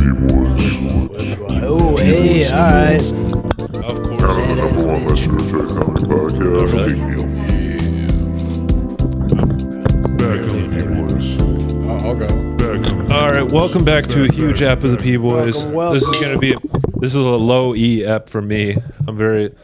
P-Boys. Oh, hey, alright. Of course. Yeah, Number that's one me. listener to the Comedy Podcast. Oh, Big deal. Back on the P-Boys. I'll go. Back on the All right, welcome back to a huge ep of the P-Boys. Welcome. This is a low E ep for me. I'm very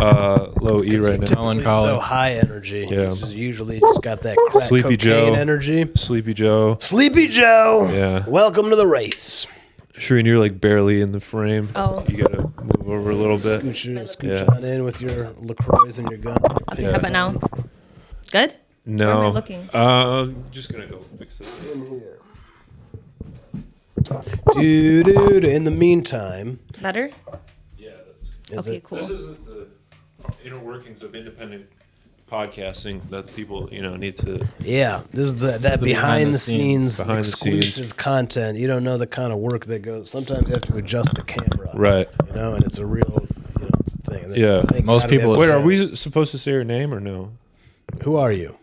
low E right now. Melancholy. So high energy. Yeah. It's usually just got that crack Sleepy cocaine Joe. energy. Sleepy Joe. Sleepy Joe. Yeah. Welcome to the race. Shireen, you're like barely in the frame. Oh. You gotta move over a little bit. Scooch Yeah. on in with your LaCroix and your gun. Okay, how about now? Good? No. Where am I looking? I'm just gonna go fix this. Dude, in the meantime, Better? Yeah, that's is Okay, it- cool. This is the inner workings of independent podcasting that people, need to. yeah, this is that behind the scenes Behind the exclusive content. You don't know the kind of work that goes. Sometimes you have to adjust the camera, Right. And it's a real, it's a thing. Yeah. Thank Most God we people- have Wait, a are show. we supposed to say her name or no? Who are you?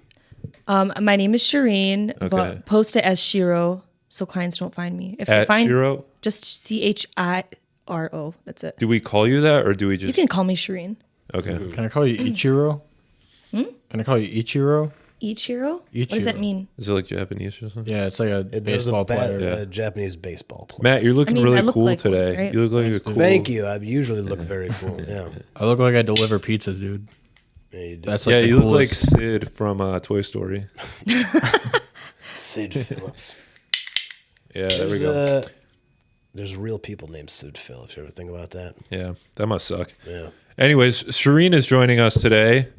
My name is Shireen, Okay. but post it as Chiro so clients don't find me. If they At find Chiro? just Chiro, that's it. Do we call you that or do we just? You can call me Shireen. Okay. Can I call you Ichiro? Can I call you Ichiro? Ichiro? What does that Ichiro. mean? Is it like Japanese or something? Yeah, it's like a There's baseball a bad, player. Yeah. Japanese baseball player. Matt, you're looking I really look cool like one, today. right? You look like a cool. Thank you. I usually look very cool. Yeah. I look like I deliver pizzas, dude. Yeah, you do. That's like Yeah, the you look like coolest. Sid from Toy Story. Sid Phillips. Yeah, there we go. There's real people named Sid Phillips. You ever think about that? Yeah, that must suck. Yeah. Anyways, Shireen is joining us today.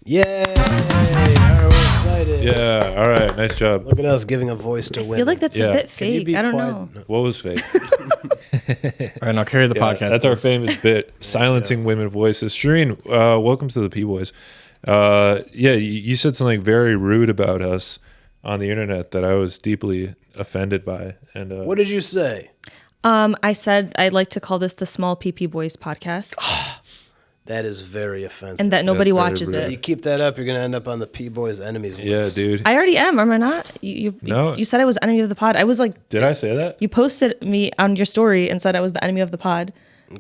Yay! We're excited. Yeah, all right, nice job. Look at us giving a voice to I women. feel like that's Yeah. a bit Can you fake. be I don't quiet? know. What was fake? All right, now carry the Yeah, podcast. that's our please. famous bit, silencing women voices. Shireen, welcome to the P-Boys. You said something very rude about us on the internet that I was deeply offended by. And What did you say? I said I'd like to call this the Small PP Boys podcast That is very offensive. and that nobody very watches rude. If you it. keep that up, you're going to end up on the P-Boys enemies yeah, list. dude. I already am I not? No. You said I was enemy of the pod. I was like, Did I say that? you posted me on your story and said I was the enemy of the pod.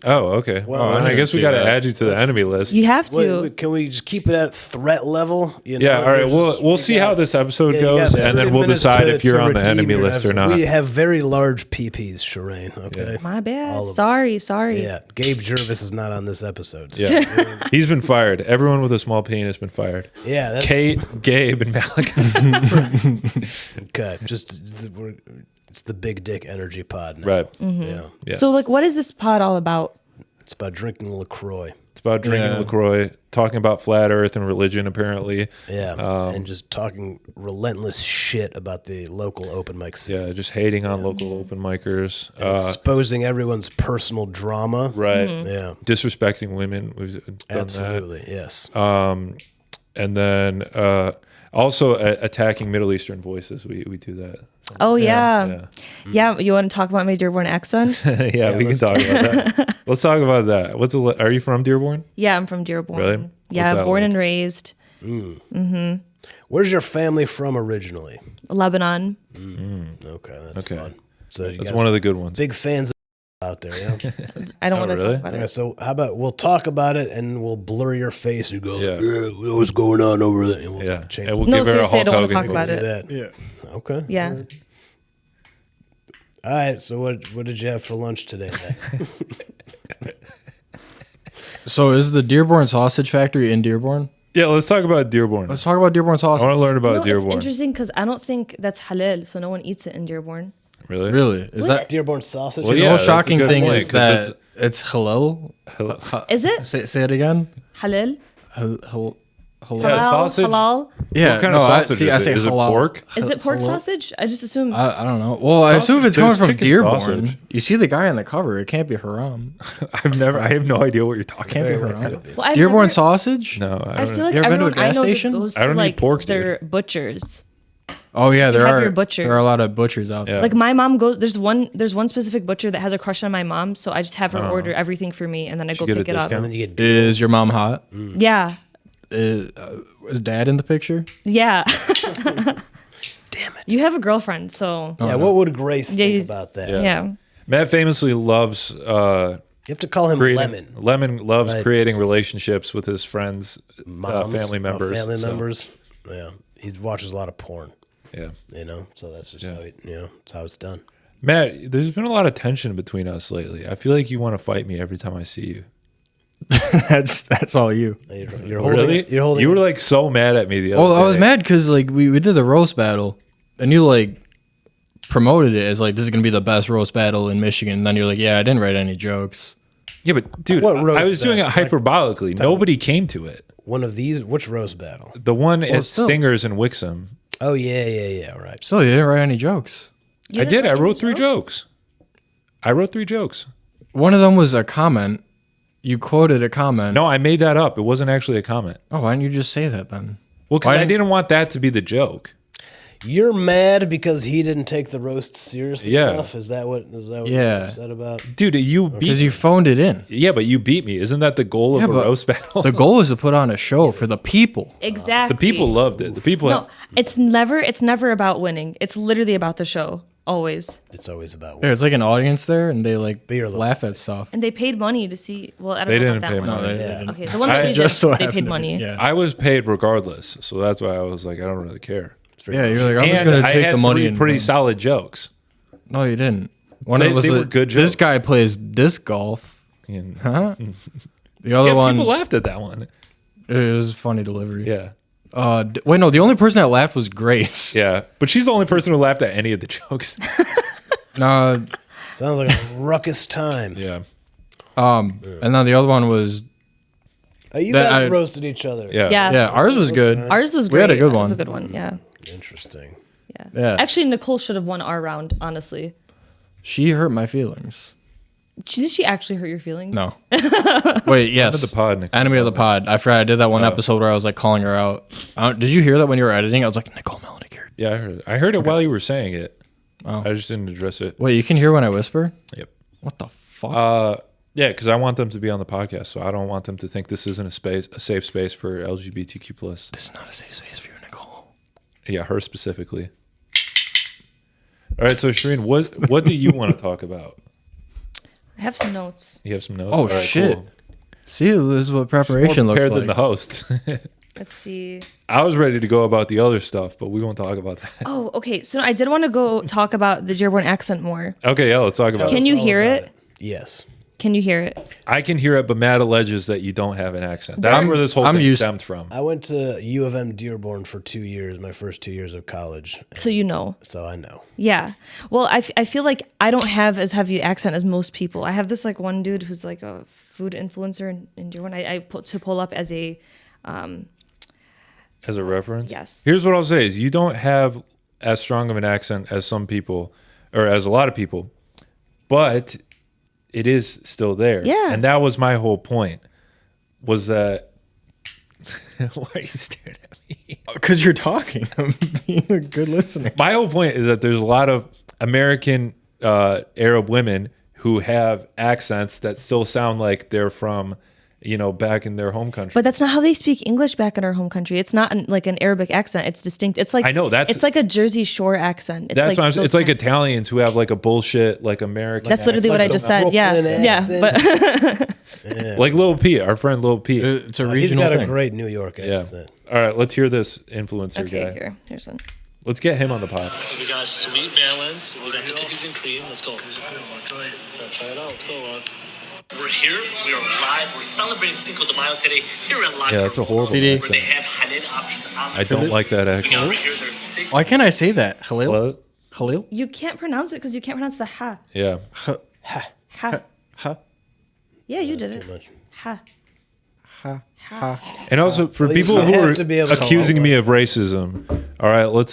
Oh, okay. Well, Well, I then I didn't guess we see got to that. add you to the enemy list. You have to. Wait, can we just keep it at threat level? Yeah, all right. We'll see how this episode goes, and then we'll decide if you're on the enemy list or not. We have very large PPs, Shireen. Okay. My All bad. of Sorry. Yeah, Gabe Jervis is not on this episode. So. Yeah, he's been fired. Everyone with a small penis has been fired. Yeah, that's Kate, Gabe, and Malachi. okay. It's the big dick energy pod now. Right. Yeah. Yeah. So, like, what is this pod all about? It's about drinking LaCroix. It's about drinking Yeah. LaCroix, talking about flat Earth and religion, apparently. Yeah. And just talking relentless shit about the local open mic scene. Yeah, just hating on local open micers. Exposing everyone's personal drama. Right. Yeah. Disrespecting women. We've done Absolutely. Yes. that. And then also attacking Middle Eastern voices. We do that. Oh, yeah. Yeah. Yeah. You want to talk about my Dearborn accent? Yeah, we can let's talk about that. Let's talk about that. Are you from Dearborn? Yeah, I'm from Dearborn. Really? What's Yeah, that born like? and raised. Where's your family from originally? Lebanon. Okay, that's Okay. fun. So you That's got one of the good ones. big fans out there, yeah? I don't Oh, want to really? talk about Okay, it. so how about we'll talk about it and we'll blur your face and go, Yeah. yeah, what's going on over there? And we'll Yeah, change and we'll No, give her a seriously, I Hulk don't wanna Hogan talk voice. about do it. that. Yeah. Okay. Yeah. All right. So what did you have for lunch today? So is the Dearborn Sausage Factory in Dearborn? Yeah, let's talk about Dearborn. Let's talk about Dearborn I sausage. want to learn about No, it's Dearborn. interesting because I don't think that's halal, so no one eats it in Dearborn. Really? Really? Is that Dearborn sausage? Well, the yeah, most that's a shocking good thing point, is 'cause that it's halal? Is it Say it again. halal? Halal. Yeah, sausage? Halal? Yeah, What kind no, of sausage I is say it? Is it halal. pork? Is it pork sausage? I just assume. I don't know. Well, I assume if it's coming There's from chicken Dearborn. sausage. You see the guy on the cover. It can't be haram. I have no idea what you're talking Can't be about. haram. Well, I've Dearborn never- sausage? No, I I don't feel like You ever been to a everyone I gas know station? that goes I don't to eat like pork, their butchers. Oh yeah, there have are. your butchers. There are a lot of butchers out there. Yeah. Like my mom goes. There's one specific butcher that has a crush on my mom, so I just have her order everything for me, and then I go Should get pick a it up. And then you get Is your mom hot? Yeah, Is Dad in the picture? yeah. Damn it. You have a girlfriend, so Yeah, what would Grace think you- about that? yeah. Matt famously loves You have to call him Lemon. Lemon loves Right. creating relationships with his friends, Moms, family members. Family so, members. Yeah. He watches a lot of porn, Yeah. so that's just how that's how it's done. Matt, there's been a lot of tension between us lately. I feel like you want to fight me every time I see you. That's all you. You're holding Really? it. You're holding You were it. like so mad at me the other Oh, day. I was mad because like we did the roast battle, and you like promoted it as like this is gonna be the best roast battle in Michigan. And then you're like, yeah, I didn't write any jokes. Yeah, but dude, What roast I was doing it battle? hyperbolically. Nobody came to it. One of these. Which roast battle? The one at still. Stingers in Wixom. Oh, yeah. Right. Still, you didn't write any jokes. You I didn't did. I write wrote any 3 jokes. I wrote 3 jokes. One of them was a comment. You quoted a comment. No, I made that up. It wasn't actually a comment. Oh, why didn't you just say that then? Well, because Why I didn't- didn't want that to be the joke. You're mad because he didn't take the roast seriously Yeah. enough? Is that what Yeah. you're upset about? Dude, you beat Because you phoned it in. Yeah, but you beat me. Isn't that the goal of Yeah, a but roast battle? The goal is to put on a show for the people. Exactly. The people loved it. The people No, it's never about winning. It's literally about the show. Always. It's always about There's like an audience there, and they like Beer little- laugh at stuff. And they paid money to see. Well, I don't They know didn't about that pay one. money. No, they Yeah. didn't. Okay, the one that they Just did, so they happened paid to- money. Yeah. I was paid regardless, so that's why I was like, I don't really care. Yeah, you're like, I'm just And gonna I take had the money 3 and pretty run. solid jokes. No, you didn't. One They- of them was they were like, good this jokes. guy plays disc golf. And, Huh? The other yeah, one, people laughed at that one. it was funny delivery. Yeah, Wait, no, the only person that laughed was Grace. yeah, but she's the only person who laughed at any of the jokes. No, Sounds like a ruckus time. Yeah, and then the other one was You That guys I- roasted each other. Yeah. yeah, ours was good. Ours was great. We had a good Ours was one. a good one. Yeah. Interesting. Yeah. Actually, Nicole should have won our round. Honestly, She hurt my feelings. did she actually hurt your feelings? No. Wait, yes. of the pod, Nicole. Enemy of the pod. I forgot I did that one episode where I was like calling her out. Did you hear that when you were editing? I was like, Nicole Melnick. yeah, I heard it. I heard it while you were saying it. Oh. I just didn't address it. Wait, you can hear when I whisper? Yep. What the fuck? Yeah, because I want them to be on the podcast, so I don't want them to think this isn't a safe space for LGBTQ plus. This is not a safe space for you, Nicole. Yeah, her specifically. All right, so Shireen, what do you want to talk about? I have some notes. You have some notes. Oh, All right, shit. cool. See, this is what preparation More looks prepared like. than the host. Let's see. I was ready to go about the other stuff, but we won't talk about that. Oh, okay. So I did want to go talk about the Dearborn accent more. Okay, yeah, let's talk about Can it. you All hear about it? Yes. Can you hear it? I can hear it, but Matt alleges that you don't have an accent. That's where this whole I'm thing used- stemmed from. I went to U of M Dearborn for 2 years, my first 2 years of college. So you know. So I know. Yeah. Well, I feel like I don't have as heavy accent as most people. I have this like one dude who's like a food influencer in Dearborn. I put to pull up as a As a reference? Yes. Here's what I'll say is you don't have as strong of an accent as some people, or as a lot of people, but it is still there. Yeah. And that was my whole point, was that... Why are you staring at me? Because you're talking. I'm being a good listener. My whole point is that there's a lot of American Arab women who have accents that still sound like they're from, back in their home country. But that's not how they speak English back in our home country. It's not like an Arabic accent. It's distinct. It's like I know, that's- it's like a Jersey Shore accent. It's That's like what I'm saying. those It's like kind- Italians who have like a bullshit like American. That's literally Like what I the just said. Yeah, Brooklyn yeah. accent. But like Lil Pete, our friend Lil Pete. It's a He's regional got thing. a great New York Yeah. accent. All right, let's hear this influencer okay, guy. here's one. Let's get him on the pod. So we got sweet balance. We got the cookies and cream. Let's go. Try it out. Let's go. We're here. We are live. We're celebrating Cinco de Mayo today here at La Yeah, that's a horrible CD. where they accent. have halal options on I don't like that Now accent. over here, there's 6 Why can't I say that? Khalil? Hello? Khalil? You can't pronounce it because you can't pronounce the ha. Yeah. Ha. Huh? Yeah, you did it. Too much. Ha. And also for Well, people you who have are to be able to accusing call me of racism, all right, let's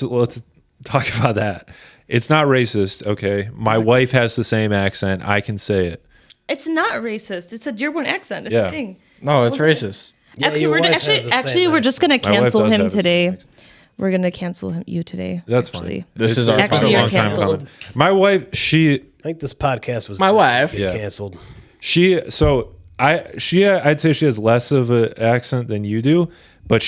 talk about that. It's not racist, okay? My wife has the same accent. I can say it. It's not racist. It's a Dearborn accent. It's Yeah. a thing. No, it's racist. Yeah, Actually, your we're wife actually has the same actually we're just gonna My wife cancel does him have the same today. accent. We're gonna cancel you today. That's actually. fine. This is our It's been Actually, a you're long time canceled. coming. My wife, she I think this podcast was My wife. yeah. Yeah. canceled. I'd say she has less of an accent than you do, but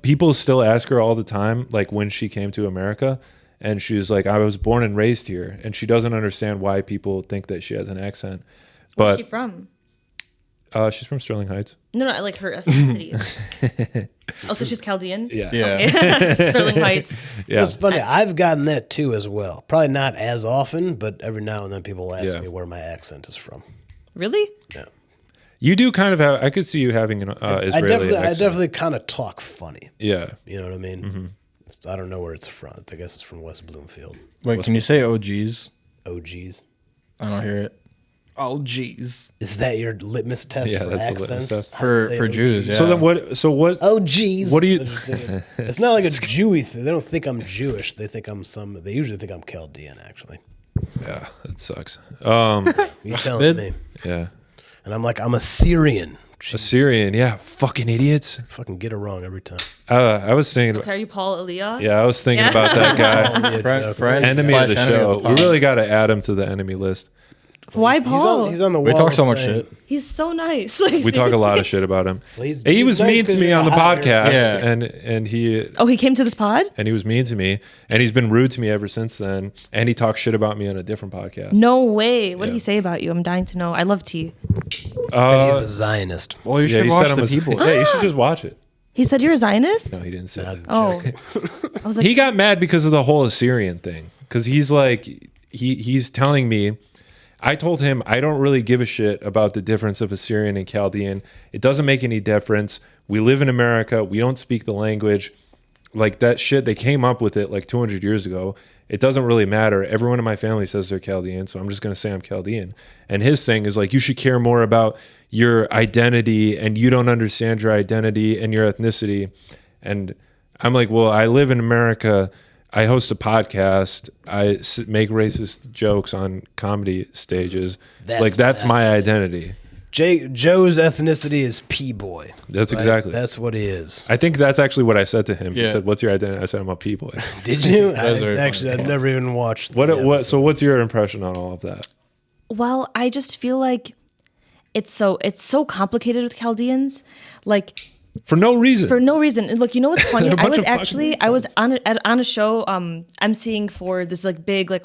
people still ask her all the time, like when she came to America, and she's like, I was born and raised here, and she doesn't understand why people think that she has an accent. Where's But she from? She's from Sterling Heights. No, like her ethnicity. Oh, so she's Chaldean? Yeah. Yeah. Sterling Heights. Yeah. It's funny. I've gotten that too as well. Probably not as often, but every now and then people ask Yeah. me where my accent is from. Really? Yeah. You do kind of have, I could see you having an Israeli I accent. definitely kind of talk funny. Yeah. You know what I mean? Mm-hmm. I don't know where it's from. I guess it's from West Bloomfield. Wait, can you say OGs? OGs. I don't hear it. Oh, geez. Is that your litmus test Yeah, for that's the litmus accents? test. How to say For OGs? Jews, yeah. So then what, Oh, geez. What do you- I'm just thinking- It's not like a Jewy thing. They don't think I'm Jewish. They think I'm they usually think I'm Chaldean, actually. yeah, that sucks. You telling me. Yeah. And I'm like, I'm a Syrian. Assyrian, yeah, fucking idiots. Fucking get it wrong every time. I was thinking, Okay, are you Paul Elia? yeah, I was thinking Yeah. about that guy. Friend, Enemy slash of the enemy show. of the We pod. really got to add him to the enemy list. Why Paul? He's on the We wall talk of so much fame. shit. He's so nice. Like, We talk a lot of shit about him. Well, he's he was nice mean to 'cause me you're on the a hot podcast, Yeah. and he Oh, he came to this pod? was mean to me, and he's been rude to me ever since then. And he talks shit about me on a different podcast. No way. What did Yeah. he say about you? I'm dying to know. I love tea. Said he's a Zionist. Well, you Yeah, should he watch said I'm the a, people. yeah, you should just watch it. He said you're a Zionist? No, he didn't say that. Oh. I was like, He got mad because of the whole Assyrian thing. Because he's like, he's telling me, I told him I don't really give a shit about the difference of Assyrian and Chaldean. It doesn't make any difference. We live in America. We don't speak the language. Like that shit, they came up with it like 200 years ago. It doesn't really matter. Everyone in my family says they're Chaldean, so I'm just going to say I'm Chaldean. And his thing is like, you should care more about your identity, and you don't understand your identity and your ethnicity. And I'm like, well, I live in America. I host a podcast. I make racist jokes on comedy stages. That's my identity. Joe's ethnicity is P-boy. That's right? exactly. That's what he is. I think that's actually what I said to him. He Yeah. said, "What's your identity?" I said, "I'm a P-boy." Did you? That's very Actually, funny. I've never even watched. What? the What? episode. So, what's your impression on all of that? well, I just feel like it's so complicated with Chaldeans. Like, For no reason. for no reason. And look, you know what's funny? A bunch I of was on a show emceeing for this like big like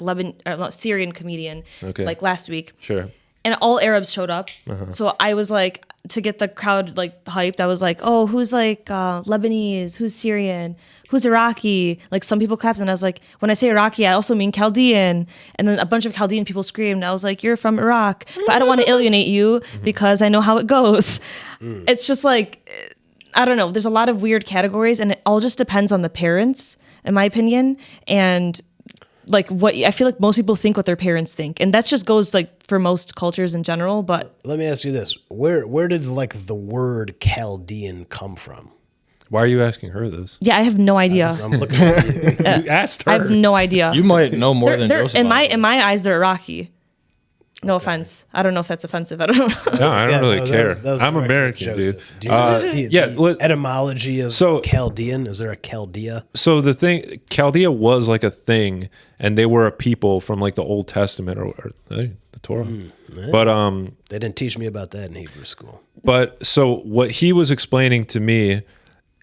Syrian comedian Okay. like last week. Sure. And all Arabs showed up. So I was like, to get the crowd like hyped, I was like, oh, who's like Lebanese? Who's Syrian? Who's Iraqi? Like some people clapped, and I was like, when I say Iraqi, I also mean Chaldean. And then a bunch of Chaldean people screamed. I was like, you're from Iraq, but I don't want to alienate you because I know how it goes. It's just like, I don't know. There's a lot of weird categories, and it all just depends on the parents, in my opinion. And like what I feel like most people think what their parents think, and that just goes like for most cultures in general. But Let me ask you this: Where did like the word Chaldean come from? Why are you asking her this? yeah, I have no idea. I'm looking at you. You asked her. I have no idea. You might know more than They're- Joseph. in my honestly. in my eyes, they're Iraqi. No offense. I don't know if that's offensive. I don't know. No, I don't Yeah, really no, that care. was I'm correct, American, dude. Joseph. Do you know the yeah, the etymology of so- Chaldean? Is there a Chaldea? So the thing, Chaldea was like a thing, and they were a people from like the Old Testament or the Torah. But They didn't teach me about that in Hebrew school. But so what he was explaining to me,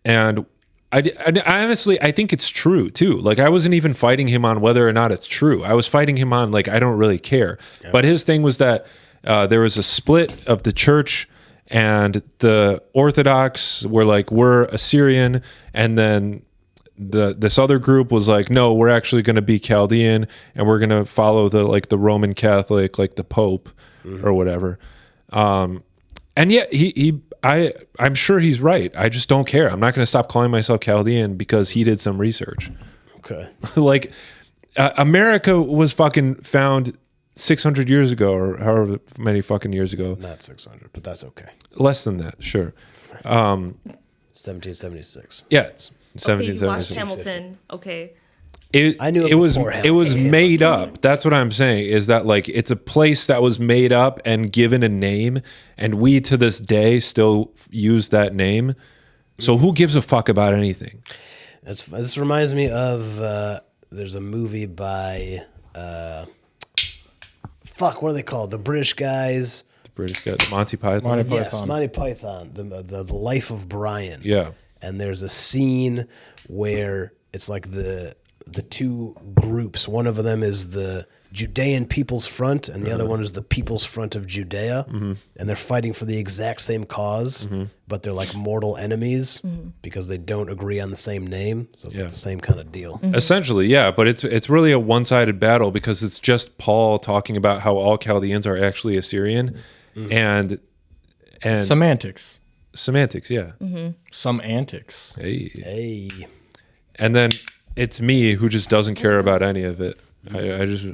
and I honestly, I think it's true too. Like I wasn't even fighting him on whether or not it's true. I was fighting him on like, I don't really care. But his thing was that there was a split of the church, and the Orthodox were like, we're Assyrian. And then this other group was like, no, we're actually going to be Chaldean, and we're going to follow the Roman Catholic, like the Pope or whatever. And yet I'm sure he's right. I just don't care. I'm not going to stop calling myself Chaldean because he did some research. Okay. Like America was fucking found 600 years ago, or however many fucking years ago. Not 600, but that's okay. Less than that, sure. 1776. Yeah, Okay, you watched 1776. Hamilton. Okay. I knew it was before it was Hamilton. made up. That's what I'm saying, is that like it's a place that was made up and given a name, and we to this day still use that name. So who gives a fuck about anything? This reminds me of there's a movie by what are they called? The British guys. The British guy, Monty Python. Monty Yes, Python. Monty Python. The Life of Brian. Yeah. And there's a scene where it's like the the two groups. One of them is the Judean People's Front, and the other one is the People's Front of Judea. And they're fighting for the exact same cause, but they're like mortal enemies because they don't agree on the same name. So it's like the same kind of deal. Essentially, yeah, but it's really a one-sided battle because it's just Paul talking about how all Chaldeans are actually Assyrian, and Semantics. semantics, yeah. Some antics. Hey. And then it's me who just doesn't care about any of it. I just,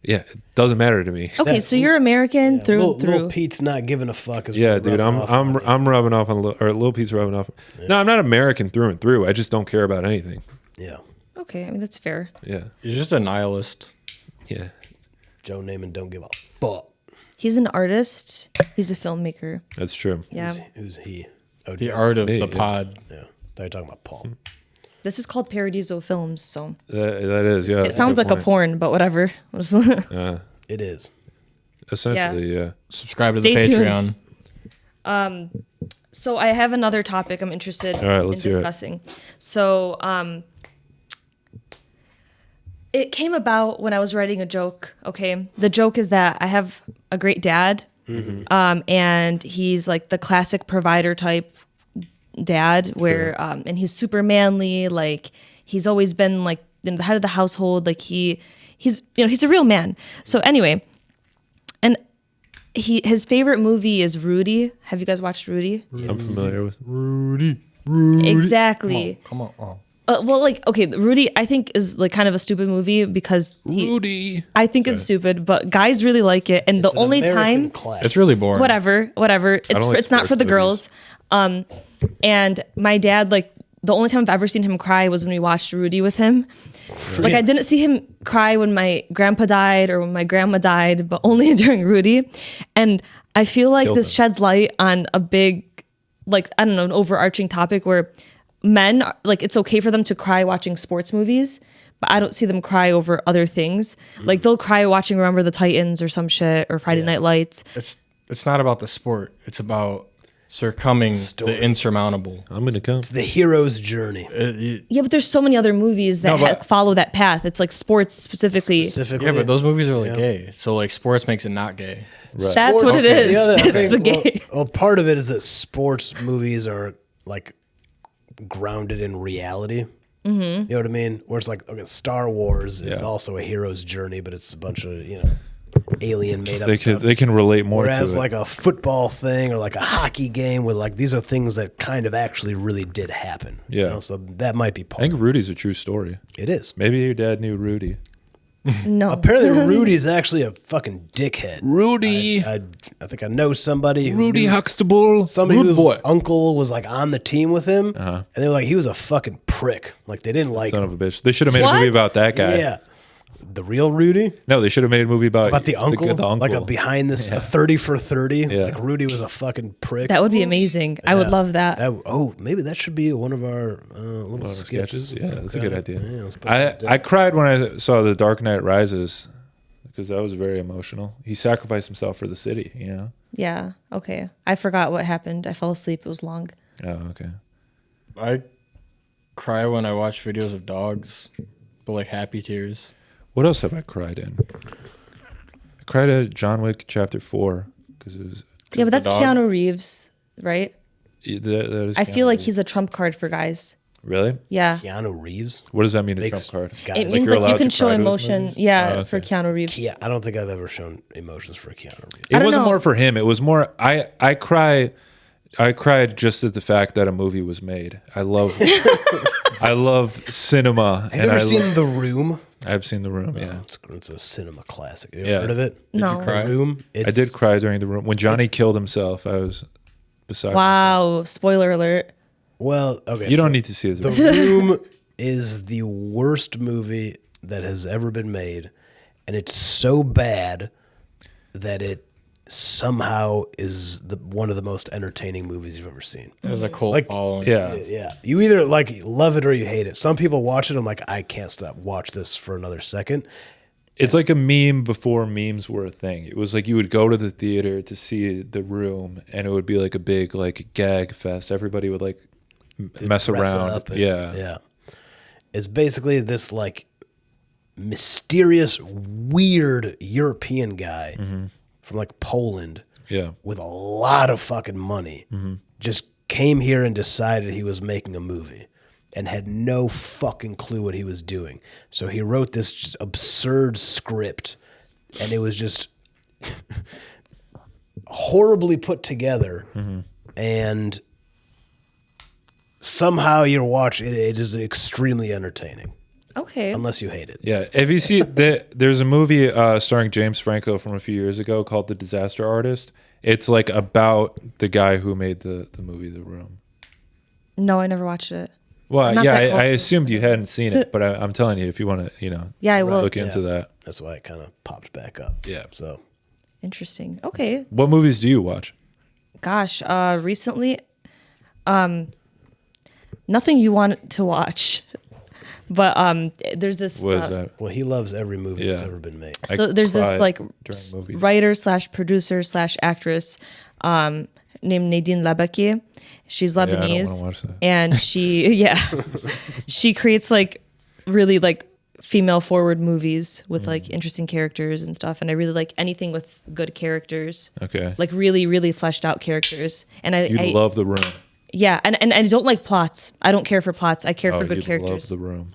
it doesn't matter to me. Okay, so you're American through and through. Little Pete's not giving a fuck. Is Yeah, really dude, rubbing off on me. I'm rubbing off on Lil Pete's rubbing off. No, I'm not American through and through. I just don't care about anything. Yeah. Okay, I mean that's fair. Yeah, You're just a nihilist. yeah. Joe Namath don't give a fuck. He's an artist. He's a filmmaker. That's true. Yeah. Who's he? Oh, The Joe. art of Me, the yeah. pod. Yeah. Thought you were talking about Paul. This is called Paradizo Films, so That is, yeah. it sounds like a porn, but whatever. It is. Essentially, yeah. Subscribe to Stay the tuned. Patreon. So I have another topic I'm interested All right, in let's hear it. discussing. So it came about when I was writing a joke. Okay, the joke is that I have a great dad, and he's like the classic provider type dad, where and he's super manly. Like he's always been like the head of the household. Like he's he's a real man. So anyway, and his favorite movie is Rudy. Have you guys watched Rudy? I'm familiar with. Rudy. Exactly. Come on. Oh. Well, like, okay, Rudy, I think is like kind of a stupid movie because Rudy. I think it's stupid, but guys really like it. And the It's an only American time, classic. It's really boring. whatever, it's like it's not for sports the movies. girls. And my dad, like, the only time I've ever seen him cry was when we watched Rudy with him. Like, I didn't see him cry when my grandpa died or when my grandma died, but only during Rudy. And I feel like Killed this him. sheds light on a big, like, I don't know, an overarching topic where men, like, it's okay for them to cry watching sports movies, but I don't see them cry over other things. Like, they'll cry watching Remember the Titans or some shit or Friday Night Lights. It's not about the sport. It's about succumbing the insurmountable. I'm gonna come. The hero's journey. Yeah, but there's so many other movies that No, but- follow that path. It's like sports specifically. Specifically. Yeah, but those movies are like gay. So like sports makes it not gay. That's what it is. The other, I It's think, the gay. well, part of it is that sports movies are like grounded in reality. Mm-hmm. You know what I mean? Where it's like, okay, Star Wars is also a hero's journey, but it's a bunch of, alien made up stuff. They can relate more Whereas to it. like a football thing or like a hockey game where like these are things that kind of actually really did happen. Yeah. So that might be I part think of it. Rudy's a true story. It is. Maybe your dad knew Rudy. No. Apparently Rudy's actually a fucking dickhead. Rudy. I think I know somebody who Rudy knew- Huxtable. Somebody Good whose boy. uncle was like on the team with him, and they were like, he was a fucking prick. Like they didn't like Son him. of a bitch. They should have made a What? movie about that guy. Yeah, the real Rudy No, they should have made a movie about the uncle, The uncle. like a behind this a 30 for 30. Yeah. Like Rudy was a fucking prick. That would be amazing. I would love that. Maybe that should be one of our little sketches. sketches. Yeah, that's a good idea. Yeah, let's put that down. I cried when I saw The Dark Knight Rises because that was very emotional. He sacrificed himself for the city. Yeah. Okay. I forgot what happened. I fell asleep. It was long. Oh, okay. I cry when I watch videos of dogs, but like happy tears. What else have I cried in? I cried at John Wick Chapter 4 because it was. Yeah, but that's dog. Keanu Reeves, right? That is I Keanu feel like Reeves. he's a trump card for guys. Really. Yeah. Keanu Reeves. What does that mean? A Makes trump card? guys- It Like means you're like you allowed can to show cry to those emotion. movies? Yeah, Oh, okay. for Keanu Reeves. Yeah, I don't think I've ever shown emotions for Keanu Reeves. It don't wasn't know. more for him. It was more. I cried just at the fact that a movie was made. I love cinema. Have you ever seen The Room? I've seen The Room. Yeah, It's a cinema classic. You Yeah. heard of it? No. cry? The Room. I did cry during The Room when Johnny killed himself. I was beside. Wow. Spoiler alert. Well, okay. You don't need to see it. The Room is the worst movie that has ever been made, and it's so bad that it somehow is one of the most entertaining movies you've ever seen. There's a cult Like- following. Yeah. Yeah, you either like love it or you hate it. Some people watch it. I'm like, I can't stop watch this for another second. It's like a meme before memes were a thing. It was like you would go to the theater to see The Room, and it would be like a big like gag fest. Everybody would like mess Dress around. up and- Yeah. yeah. is basically this like mysterious, weird European guy from like Poland Yeah. with a lot of fucking money. Just came here and decided he was making a movie and had no fucking clue what he was doing. So he wrote this just absurd script, and it was just horribly put together. And somehow you're watching it is extremely entertaining, Okay. unless you hate it. Yeah. Have you seen there's a movie starring James Franco from a few years ago called The Disaster Artist. It's like about the guy who made the movie The Room. No, I never watched it. Well, Not yeah, that I close. assumed you hadn't seen it, but I'm telling you, if you want to, Yeah, I will. look into that. That's why it kind of popped back up. Yeah. So Interesting. Okay. What movies do you watch? Gosh, recently, nothing you want to watch, but there's this. What is that? well, he loves every movie that's Yeah. ever been made. So there's cry this like during movies. writer / producer / actress named Nadine Lebeki. She's I don't Lebanese, wanna watch that. and she she creates like really like female forward movies with like interesting characters and stuff. And I really like anything with good characters, Okay. like really really fleshed out characters. And I Love The Room. yeah, and I don't like plots. I don't care for plots. I care for good you'd characters. Love The Room.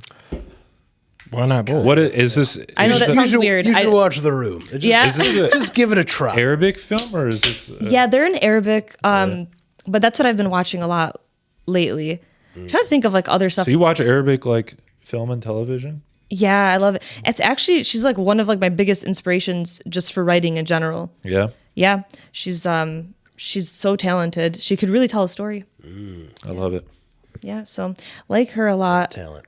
Why not both? What is this? I know is that this sounds weird. You should I- watch The Room. It just, Yeah. Is this a just give it a try. Arabic film or is this? Yeah, they're in Arabic, but that's what I've been watching a lot lately. I'm trying to think of like other stuff. So you watch Arabic like film and television? Yeah, I love it. It's actually she's like one of like my biggest inspirations just for writing in general. Yeah. Yeah, she's so talented. She could really tell a story. I love it. Yeah, so like her a lot. Talent.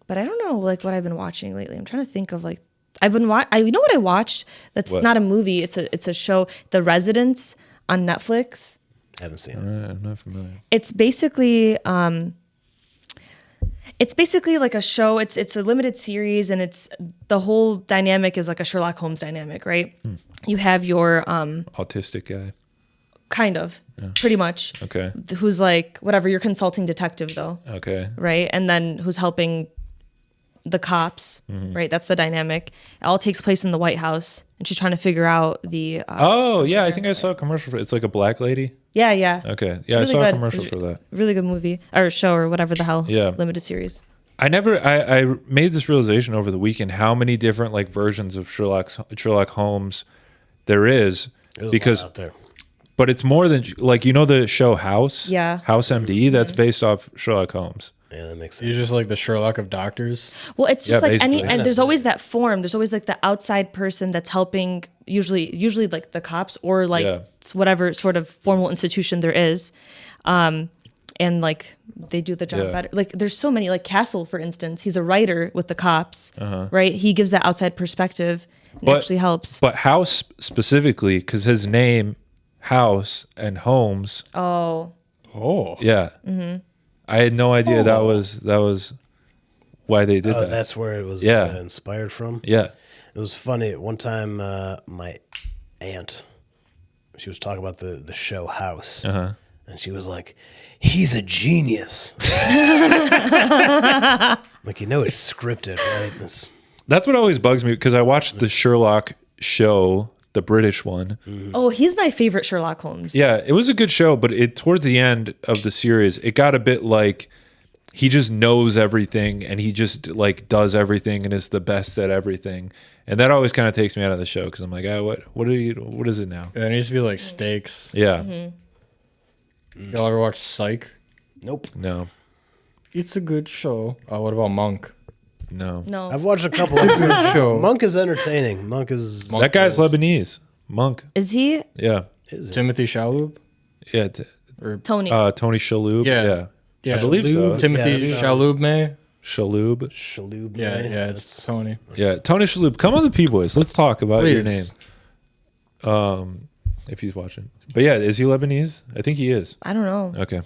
But I don't know like what I've been watching lately. I'm trying to think of like I've been you know what I watched? That's What? not a movie. It's a show, The Residents on Netflix. Haven't seen it. I'm not familiar. It's basically like a show. It's a limited series, and it's the whole dynamic is like a Sherlock Holmes dynamic, right? You have your Autistic guy. kind of pretty much Okay. who's like whatever your consulting detective though, Okay. right? And then who's helping the cops, Mm-hmm. right? That's the dynamic. It all takes place in the White House, and she's trying to figure out the Oh yeah, I think I saw a commercial for it. It's like a black lady. yeah. Okay. Yeah, really I saw a good. commercial It's for that. Really good movie or show or whatever the hell. Yeah. Limited series. I made this realization over the weekend how many different like versions of Sherlock Holmes there is There's a because lot out there. but it's more than like the show House. Yeah. House MD, that's based off Sherlock Holmes. Yeah, that makes You're sense. just like the Sherlock of doctors. Well, it's Yeah, just like basically. and there's always that form. There's always like the outside person that's helping, usually like the cops or like Yeah. whatever sort of formal institution there is, and like they do the job Yeah. better. Like there's so many, like Castle, for instance. He's a writer with the cops, Uh-huh. right? He gives that outside perspective. And actually helps. But House specifically, because his name House and Holmes. Oh, Yeah. Mm-hmm. I had no idea that was why they did Oh, that. that's where it was Yeah. inspired from. Yeah. It was funny. One time, my aunt, she was talking about the show House, and she was like, "He's a genius." Like it's scripted, right? That's what always bugs me because I watched the Sherlock show, the British one. oh, he's my favorite Sherlock Holmes. Yeah, it was a good show, but towards the end of the series, it got a bit like he just knows everything and he just like does everything and is the best at everything. And that always kind of takes me out of the show because I'm like, what is it now? There needs to be like stakes. Yeah. Y'all ever watch Psych? Nope. No. It's a good show. What about Monk? No. No, I've watched a couple Good of show. Monk is entertaining. Monk is. That guy's Lebanese. Monk. is he Yeah. Is it? Timothy Chalamet? Yeah. Tony? Tony Shalhoub. Yeah. I believe so. Timothy Yeah, that Chalamet? Shalhoub. Shaloub. Yeah, man. yeah, it's Tony. Yeah. Tony Shalhoub. Come on the P-Boys. Let's talk about your name. Please. If he's watching. But yeah, is he Lebanese? I think he is. I don't know. Okay.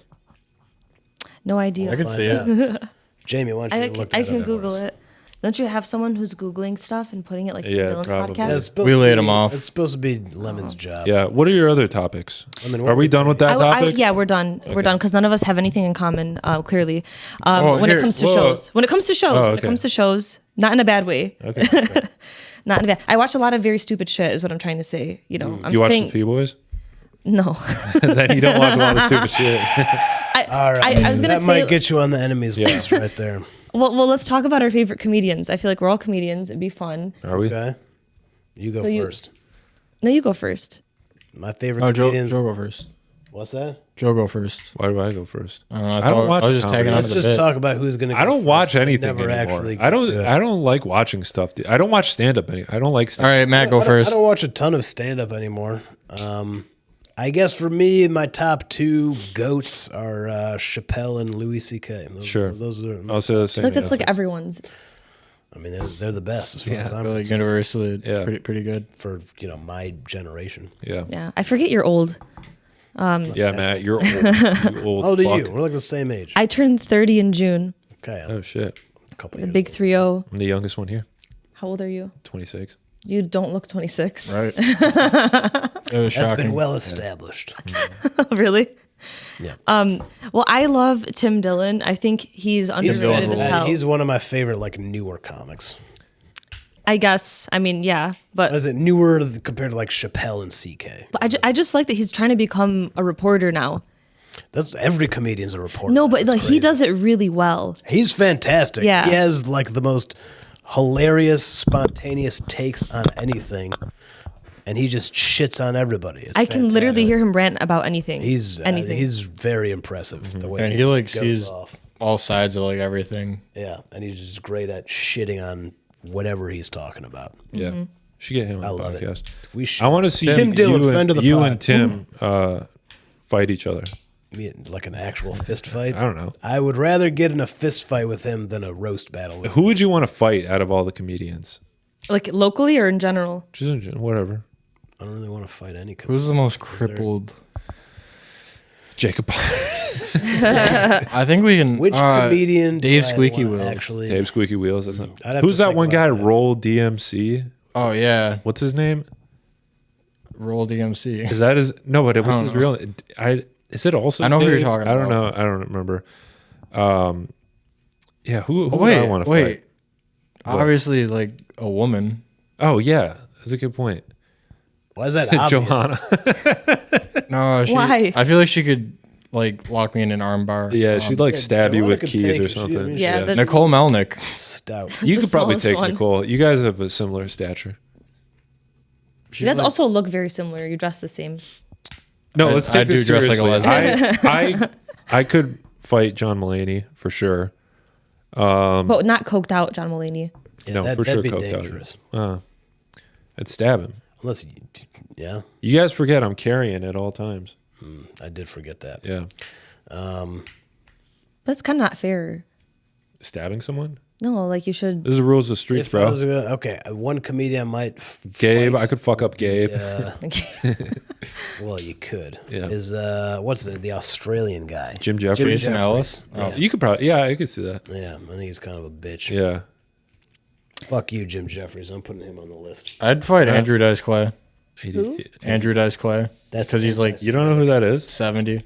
No idea. I could Find see it. out. Jamie, why don't you look that I can up Google for us? it. Don't you have someone who's Googling stuff and putting it like Yeah, Dylan's probably. podcast? Yeah, it's supposed We to laid be- him off. It's supposed to be Lemon's job. Yeah. What are your other topics? I mean, Are we done with that topic? yeah, we're done. We're done because none of us have anything in common. Clearly, when here- it comes to whoa. shows, when it comes to shows, Oh, when okay. it comes to shows, not in a bad way. Okay. Not in a bad. I watch a lot of very stupid shit. Is what I'm trying to say. You know, I'm Do you watch saying the P-Boys? no. Then you don't watch a lot of stupid shit. All right. I was gonna that say, might get you on the enemies list right there. well, let's talk about our favorite comedians. I feel like we're all comedians. It'd be fun. Are we? Okay. You go So you- first. No, you go first. My favorite Oh, Joe comedians. go first. What's that? Joe go first. Why do I go first? I don't know. I don't watch I was just tagging comedy. on Let's to the just bit. talk about who's going to. I don't watch anything never anymore. actually. I get to it. don't like watching stuff. I don't watch stand up any. I don't like All stand right, Matt, go first. I don't watch a ton of stand up anymore. I guess for me, my top two goats are Chappelle and Louis C.K. Sure. Those are. I'll say the same. Like that's like answers. everyone's. I mean, they're the best as far as I'm Like concerned universally, Yeah. pretty good. for my generation. Yeah. Yeah, I forget you're old. Yeah, Matt, you're old. You old How old are fuck. you? We're like the same age. I turned 30 in June. Okay, Oh shit. a couple The years big old. 3-0. I'm the youngest one here. How old are you? 26. You don't look 26. Right. It was That's shocking. been well established. Really? Yeah. Well, I love Tim Dillon. I think he's underrated as hell. He's one of my favorite like newer comics. I guess. I mean, yeah, but What is it newer compared to like Chappelle and CK? I just like that he's trying to become a reporter now. That's every comedian's a reporter. No, but That's like he crazy. does it really well. He's fantastic. Yeah. He has like the most hilarious, spontaneous takes on anything, and he just shits on everybody. It's I can literally fantastic. hear him rant about anything. Anything. anything. He's very impressive. The way And he just like goes sees off. all sides of like everything. Yeah, and he's just great at shitting on whatever he's talking about. Yeah. Mm-hmm. Should get him on I the love it. podcast. We should. I want to see Tim Dillon, you and, friend of the you pod. and Tim fight each other. Like an actual fist fight. I don't know. I would rather get in a fist fight with him than a roast battle. With him. Who would you want to fight out of all the comedians? Like locally or in general? Just whatever. I don't really want to fight any. Who's the most crippled? Jacob. I think we can. Which comedian? Dave do I Squeaky wanna Wheels. Actually, Dave Squeaky Wheels. That's not. I'd have Who's to that think one about guy? that. Roll DMC. Oh yeah, What's his name? Roll DMC. Is that his? No, but what's don't his know. real? Is it also? I know who you're Dave? talking I don't know. about. I don't remember. Yeah. Who Oh, would I want to fight? Obviously, like a woman. Oh yeah, that's a good point. Why is that obvious? Johanna. No, Why? I feel like she could like lock me in an armbar. Yeah, she'd like stab you Johanna with could keys take or it. She- I something. mean, Yeah, that's- Nicole Melnick. Stout. You the could probably smallest take one. Nicole. You guys have a similar stature. You guys also look very similar. You dress the same. No, I- let's take I this do dress like a seriously. I could fight John Mulaney for sure. But not coked out John Mulaney. Yeah, No, for sure that'd be coked out. dangerous. I'd stab him. Unless, yeah, You guys forget I'm carrying at all times. I did forget that. Yeah. But it's kind of not fair. Stabbing someone? No, like you should. This is the rules of the streets, If I bro. was okay, one comedian might. Gabe, fight I could fuck up Gabe. Well, you could. Yeah. Is what's the Australian guy? Jim Jeffries. Jason Ellis. Oh. You could probably, yeah, I could see that. Yeah, I think he's kind of a bitch. Yeah. Fuck you, Jim Jeffries. I'm putting him on the list. I'd fight Andrew Dice Clay. Who? Andrew Dice Clay. That's because he's like fantastic. You don't know who that is? 70.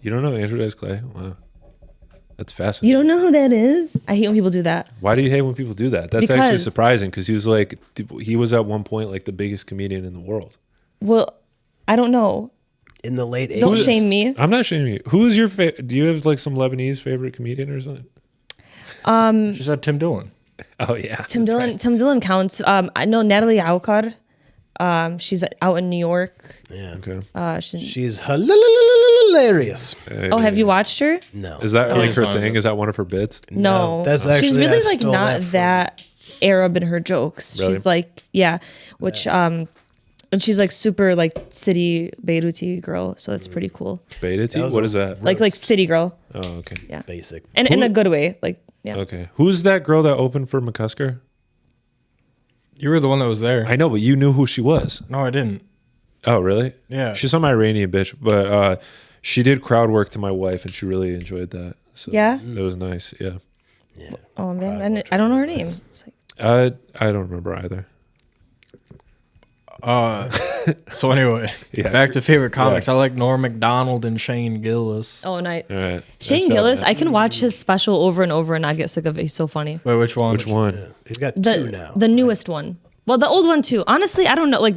You don't know Andrew Dice Clay? Wow. That's fascinating. You don't know who that is? I hate when people do that. Why do you hate when people do that? That's actually Because- surprising because he was like, he was at one point like the biggest comedian in the world. Well, I don't know. In the late 80s. Don't shame me. I'm not shaming you. Who is your favorite? Do you have like some Lebanese favorite comedian or something? She said Tim Dillon. Oh yeah, Tim Dillon. Tim Dillon counts. I know Natalie Aukar. She's out in New York. Yeah. Okay. She's hilarious. Oh, have you watched her? No. Is that like he's her fine. thing? Is that one of her bits? No, that's she's actually- I really like stole not that from- that Arab in her jokes. Really? She's like, yeah, which and she's like super like city Beiruti girl, so that's pretty cool. Beta T? was What a- is that? Like city girl, Oh, okay. yeah, Basic. and in a good way, like yeah. Okay. Who's that girl that opened for McCusker? You were the one that was there. I know, but you knew who she was. No, I didn't. Oh, really? Yeah. She's some Iranian bitch, but she did crowd work to my wife, and she really enjoyed that. So Yeah? it was nice. Yeah. Oh man, I don't know her name. It's like, I don't remember either. So anyway, Yeah. back to favorite comics. Yeah. I like Norm Macdonald and Shane Gillis. oh, and All right. Shane Nice job, Gillis. Matt. I can watch his special over and over and not get sick of it. He's so funny. Wait, which one? Which one? He's got The two now. the newest one. Well, the old one too. Honestly, I don't know. Like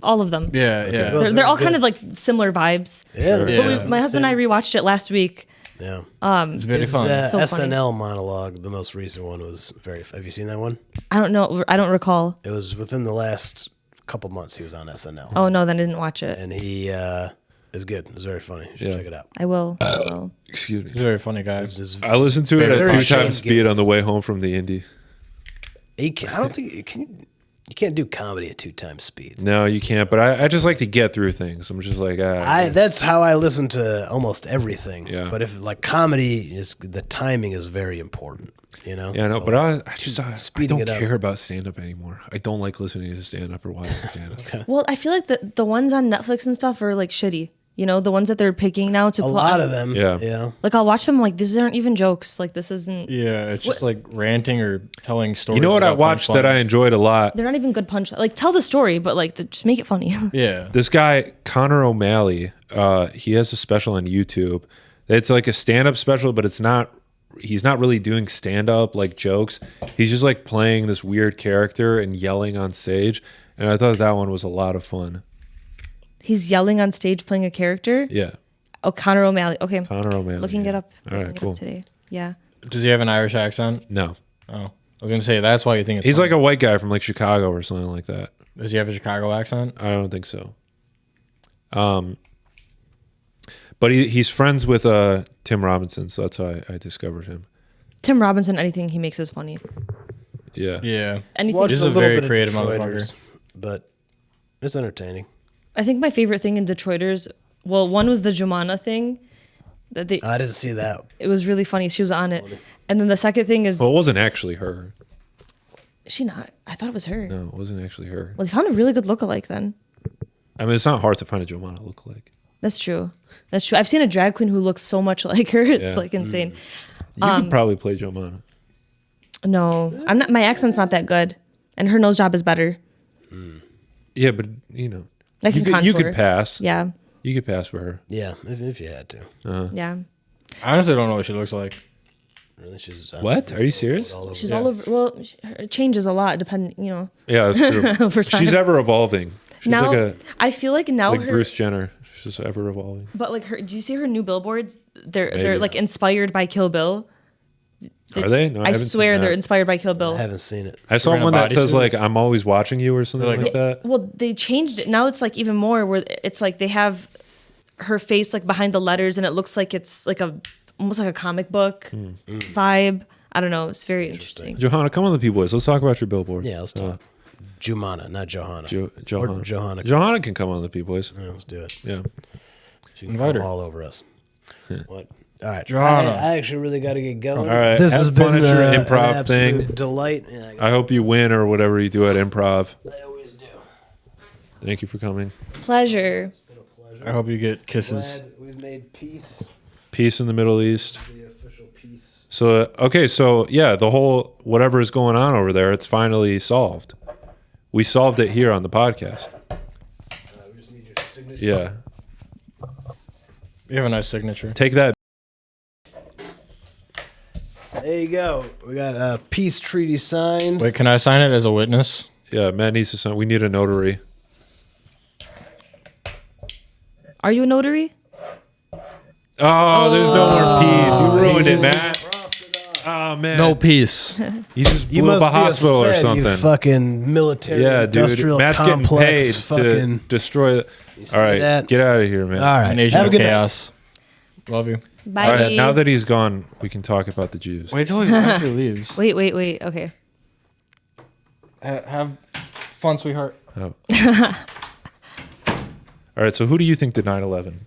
all of them. Yeah, yeah. Well, They're all good. kind of like similar vibes. Yeah. Yeah. My husband and I rewatched it last week. Yeah. It's very His fun. So funny. SNL monologue, the most recent one, was very. Have you seen that one? I don't know. I don't recall. It was within the last couple months. He was on SNL, Oh no, then I didn't watch it. and he is good. It's very funny. You should Yeah. check it out. I will. I will. Excuse me. He's a very funny guy. It's I listened to it at Very 2 Shane times speed on Gillis. the way home from the Indy. I don't think you can't do comedy at 2 times speed. No, you can't. But I just like to get through things. I'm just like, That's how I listen to almost everything. Yeah. But if like comedy is, the timing is very important. You know. yeah, no. So, But I speeding don't it up. care about stand up anymore. I don't like listening to stand up or watching stand up. Well, I feel like the ones on Netflix and stuff are like shitty. You know, the ones that they're picking now to a put lot on. of them. Yeah. Yeah. Like I'll watch them. I'm like, these aren't even jokes. Like this isn't. Yeah, it's just like ranting or telling stories. You know what I without watched that I punchlines. enjoyed a lot? They're not even good punch. Like tell the story, but like just make it funny. Yeah. This guy, Connor O'Malley, he has a special on YouTube. It's like a stand-up special, but he's not really doing stand-up like jokes. He's just like playing this weird character and yelling on stage. And I thought that one was a lot of fun. He's yelling on stage playing a character. Yeah. Oh, Connor O'Malley. Okay, Connor O'Malley. looking yeah. it up. All right, Looking it cool. up today. Yeah. Does he have an Irish accent? No. Oh, I was gonna say that's why you think it's. He's funny. like a white guy from like Chicago or something like that. Does he have a Chicago accent? I don't think so. But he's friends with Tim Robinson, so that's how I discovered him. Tim Robinson. Anything he makes is funny. Yeah. Yeah. Anything. Watched He's a a little very bit of creative Detroiters, motherfucker. but it's entertaining. I think my favorite thing in Detroiters. Well, one was the Jumana thing. That they. I didn't see that. It was really funny. She was on it. And then the second thing is Well, it wasn't actually her. is she not? I thought it was her. No, it wasn't actually her. Well, they found a really good lookalike then. I mean, it's not hard to find a Joanna lookalike. That's true. That's true. I've seen a drag queen who looks so much like her. It's Yeah. like insane. You could probably play Joanna. No, I'm not. My accent's not that good, and her nose job is better. Yeah, but you know, I can you contour. could pass. Yeah, You could pass for her. Yeah, if you had to. yeah. I honestly don't know what she looks like. Really, she's What? Are you serious? all over She's the- all over. Well, it changes a lot depending. You know, Yeah, that's true. over time. She's ever evolving. She's now, like I feel like now like her. Bruce Jenner. She's just ever evolving. But like her, do you see her new billboards? They're Maybe. like inspired by Kill Bill. Are they? No, I haven't seen swear that. they're inspired by Kill I Bill. haven't seen it. I saw Wearing a one that says bodysuit? like "I'm always watching you" or something like that. Well, they changed it. Now it's like even more where it's like they have her face like behind the letters, and it looks like it's like almost like a comic book vibe. I don't know. It's very interesting. Johanna, come on the P-Boys. Let's talk about your billboard. Yeah, let's talk. Jumana, not Johanna. Johanna. Or Johanna. Johanna can come on the P-Boys. Yeah, let's do it. Yeah. She can Invite come her. all over us. What? All right. Johanna. I actually really got to get going. All right. This Have has fun been at your an improv absolute thing. delight. Yeah, I hope you win or whatever you do at improv. I always do. Thank you for coming. Pleasure. I hope you get kisses. Glad we've made peace. Peace in the Middle East. The official peace. So, okay, so yeah, the whole whatever is going on over there, it's finally solved. We solved it here on the podcast. We just need your signature. Yeah. You have a nice signature. Take that. There you go. We got a peace treaty signed. Wait, can I sign it as a witness? Yeah, Matt needs to sign. We need a notary. Are you a notary? Oh, there's no more peace. You ruined it, Matt. Oh, man. No peace. You just You blew up must a be hospital or Fed, something. You fucking military Yeah, dude. industrial Matt's getting complex. paid fucking. to destroy it. see All right, that? get out of here, man. All right. An agent Have a of good night. chaos. Love you. Bye. All right, now that he's gone, we can talk about the Jews. Wait till he actually leaves. Wait. Okay. Have fun, sweetheart. Oh. All right, so who do you think did 9/11?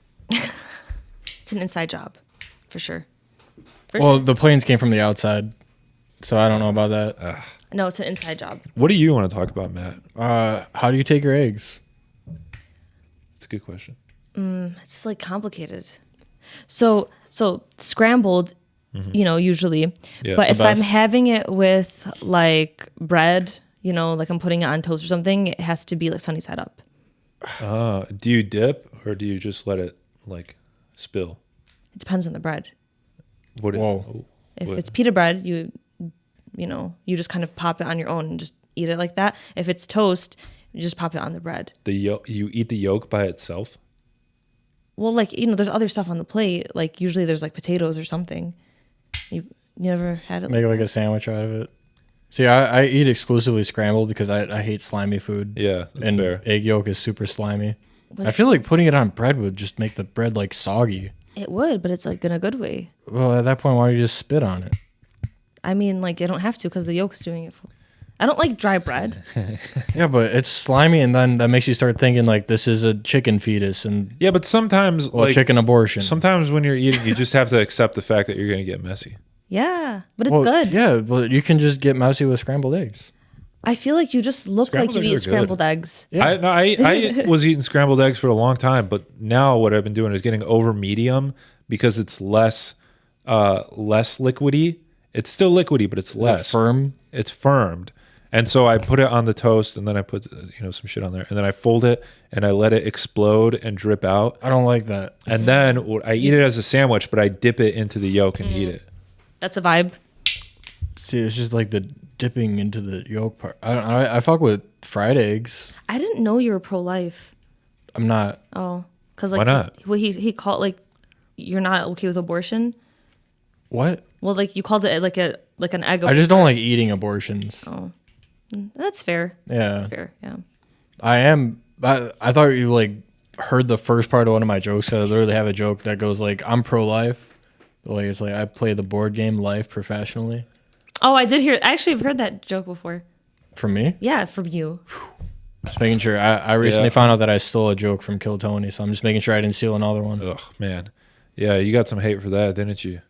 It's an inside job, for sure. Well, the planes came from the outside, so I don't know about that. No, it's an inside job. What do you want to talk about, Matt? How do you take your eggs? It's a good question. It's like complicated. So scrambled usually. Yeah, But the if I'm best. having it with like bread, like I'm putting it on toast or something, it has to be like sunny side up. Do you dip or do you just let it like spill? It depends on the bread. What? Whoa. If What? it's pita bread, you just kind of pop it on your own and just eat it like that. If it's toast, you just pop it on the bread. You eat the yolk by itself? Well, like, there's other stuff on the plate. Like usually there's like potatoes or something. You never had it Make like like a sandwich out of it. See, I eat exclusively scrambled because I hate slimy food. Yeah, that's And fair. egg yolk is super slimy. But I feel like putting it on bread would just make the bread like soggy. it would, but it's like in a good way. Well, at that point, why don't you just spit on it? I mean, like, I don't have to because the yolk's doing it for. I don't like dry bread. Yeah, but it's slimy, and then that makes you start thinking like this is a chicken fetus and Yeah, but sometimes like chicken abortion. sometimes when you're eating, you just have to accept the fact that you're going to get messy. Yeah, but it's Well, good. Yeah, but you can just get messy with scrambled eggs. I feel like you just look Scrambled like you eggs eat are good. scrambled eggs. Yeah. I was eating scrambled eggs for a long time, but now what I've been doing is getting over medium because it's less liquidy. It's still liquidy, but it's less Firm. It's firmed. And so I put it on the toast, and then I put some shit on there, and then I fold it and I let it explode and drip out. I don't like that. And then I eat it as a sandwich, but I dip it into the yolk and eat it. That's a vibe. See, it's just like the dipping into the yolk part. I fuck with fried eggs. I didn't know you were pro-life. I'm not. Oh, because like Why not? Well, he called like you're not okay with abortion. What? Well, like you called it like an egg. I just don't like eating abortions. Oh, that's fair. Yeah, That's fair. Yeah. I am. I thought you like heard the first part of one of my jokes. I literally have a joke that goes like, "I'm pro-life." Like it's like I play the board game Life professionally. Oh, I did hear. Actually, I've heard that joke before. From me, Yeah, from you. just making sure. I recently Yeah. found out that I stole a joke from Kill Tony, so I'm just making sure I didn't steal another one. Ugh, man. Yeah, you got some hate for that, didn't you?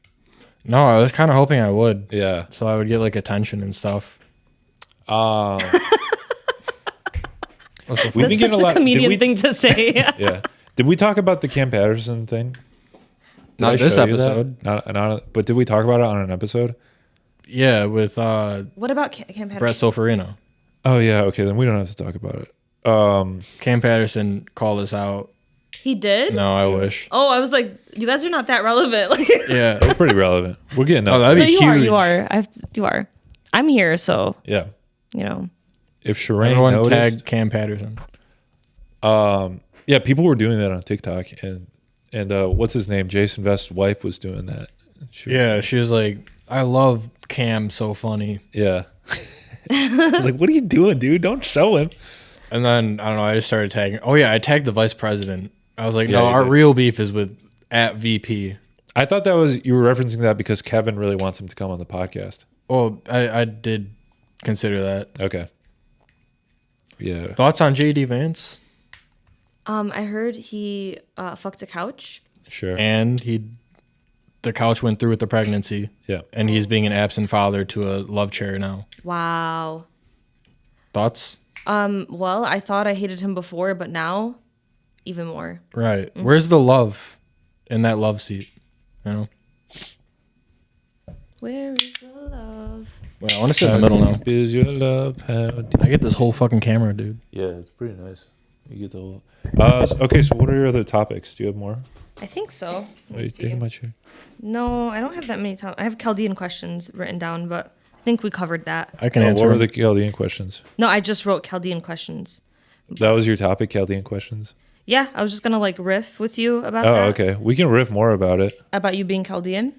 No, I was kind of hoping I would, Yeah. so I would get like attention and stuff. We've been That's getting such a lot. a comedian did we, thing to say. Yeah. Did we talk about the Cam Patterson thing? Did Not I this show you that? episode. Not, but did we talk about it on an episode? Yeah, with What about Cam Patterson? Brett Soferino. Oh yeah. Okay, then we don't have to talk about it. Cam Patterson called us out. He did. No, I wish. Oh, I was like, you guys are not that relevant. Like, Yeah. We're pretty relevant. We're getting up. Oh, that'd no, be you huge. are. You are. You are. I'm here, so Yeah. you know. If Shireen Everyone noticed, tagged Cam Patterson. yeah, people were doing that on TikTok, and what's his name? Jason Vest's wife was doing that. Yeah, she was like, I love Cam, so funny. Yeah. I was like, what are you doing, dude? Don't show him. And then, I don't know, I just started tagging. Oh, yeah, I tagged the vice president. I was like, Yeah, no, you our did. real beef is with @VP. I thought that was you were referencing that because Kevin really wants him to come on the podcast. Well, I did consider that. Okay. Yeah. Thoughts on JD Vance? I heard he fucked a couch. Sure. And the couch went through with the pregnancy. Yeah. And he's being an absent father to a love chair now. Wow. Thoughts? Well, I thought I hated him before, but now, even more. Right. Where's the love in that love seat? You know? Where is the love? Well, I want to sit in the middle now. Deep is your love? How deep? I get this whole fucking camera, dude. Yeah, it's pretty nice. You get the whole. Okay, so what are your other topics? Do you have more? I think so. Let me Are you see. taking my chair? No, I don't have that many times. I have Chaldean questions written down, but I think we covered that. I can What answer were them. the Chaldean questions? No, I just wrote Chaldean questions. That was your topic, Chaldean questions? Yeah, I was just gonna like riff with you about Oh, that. okay. We can riff more about it. About you being Chaldean.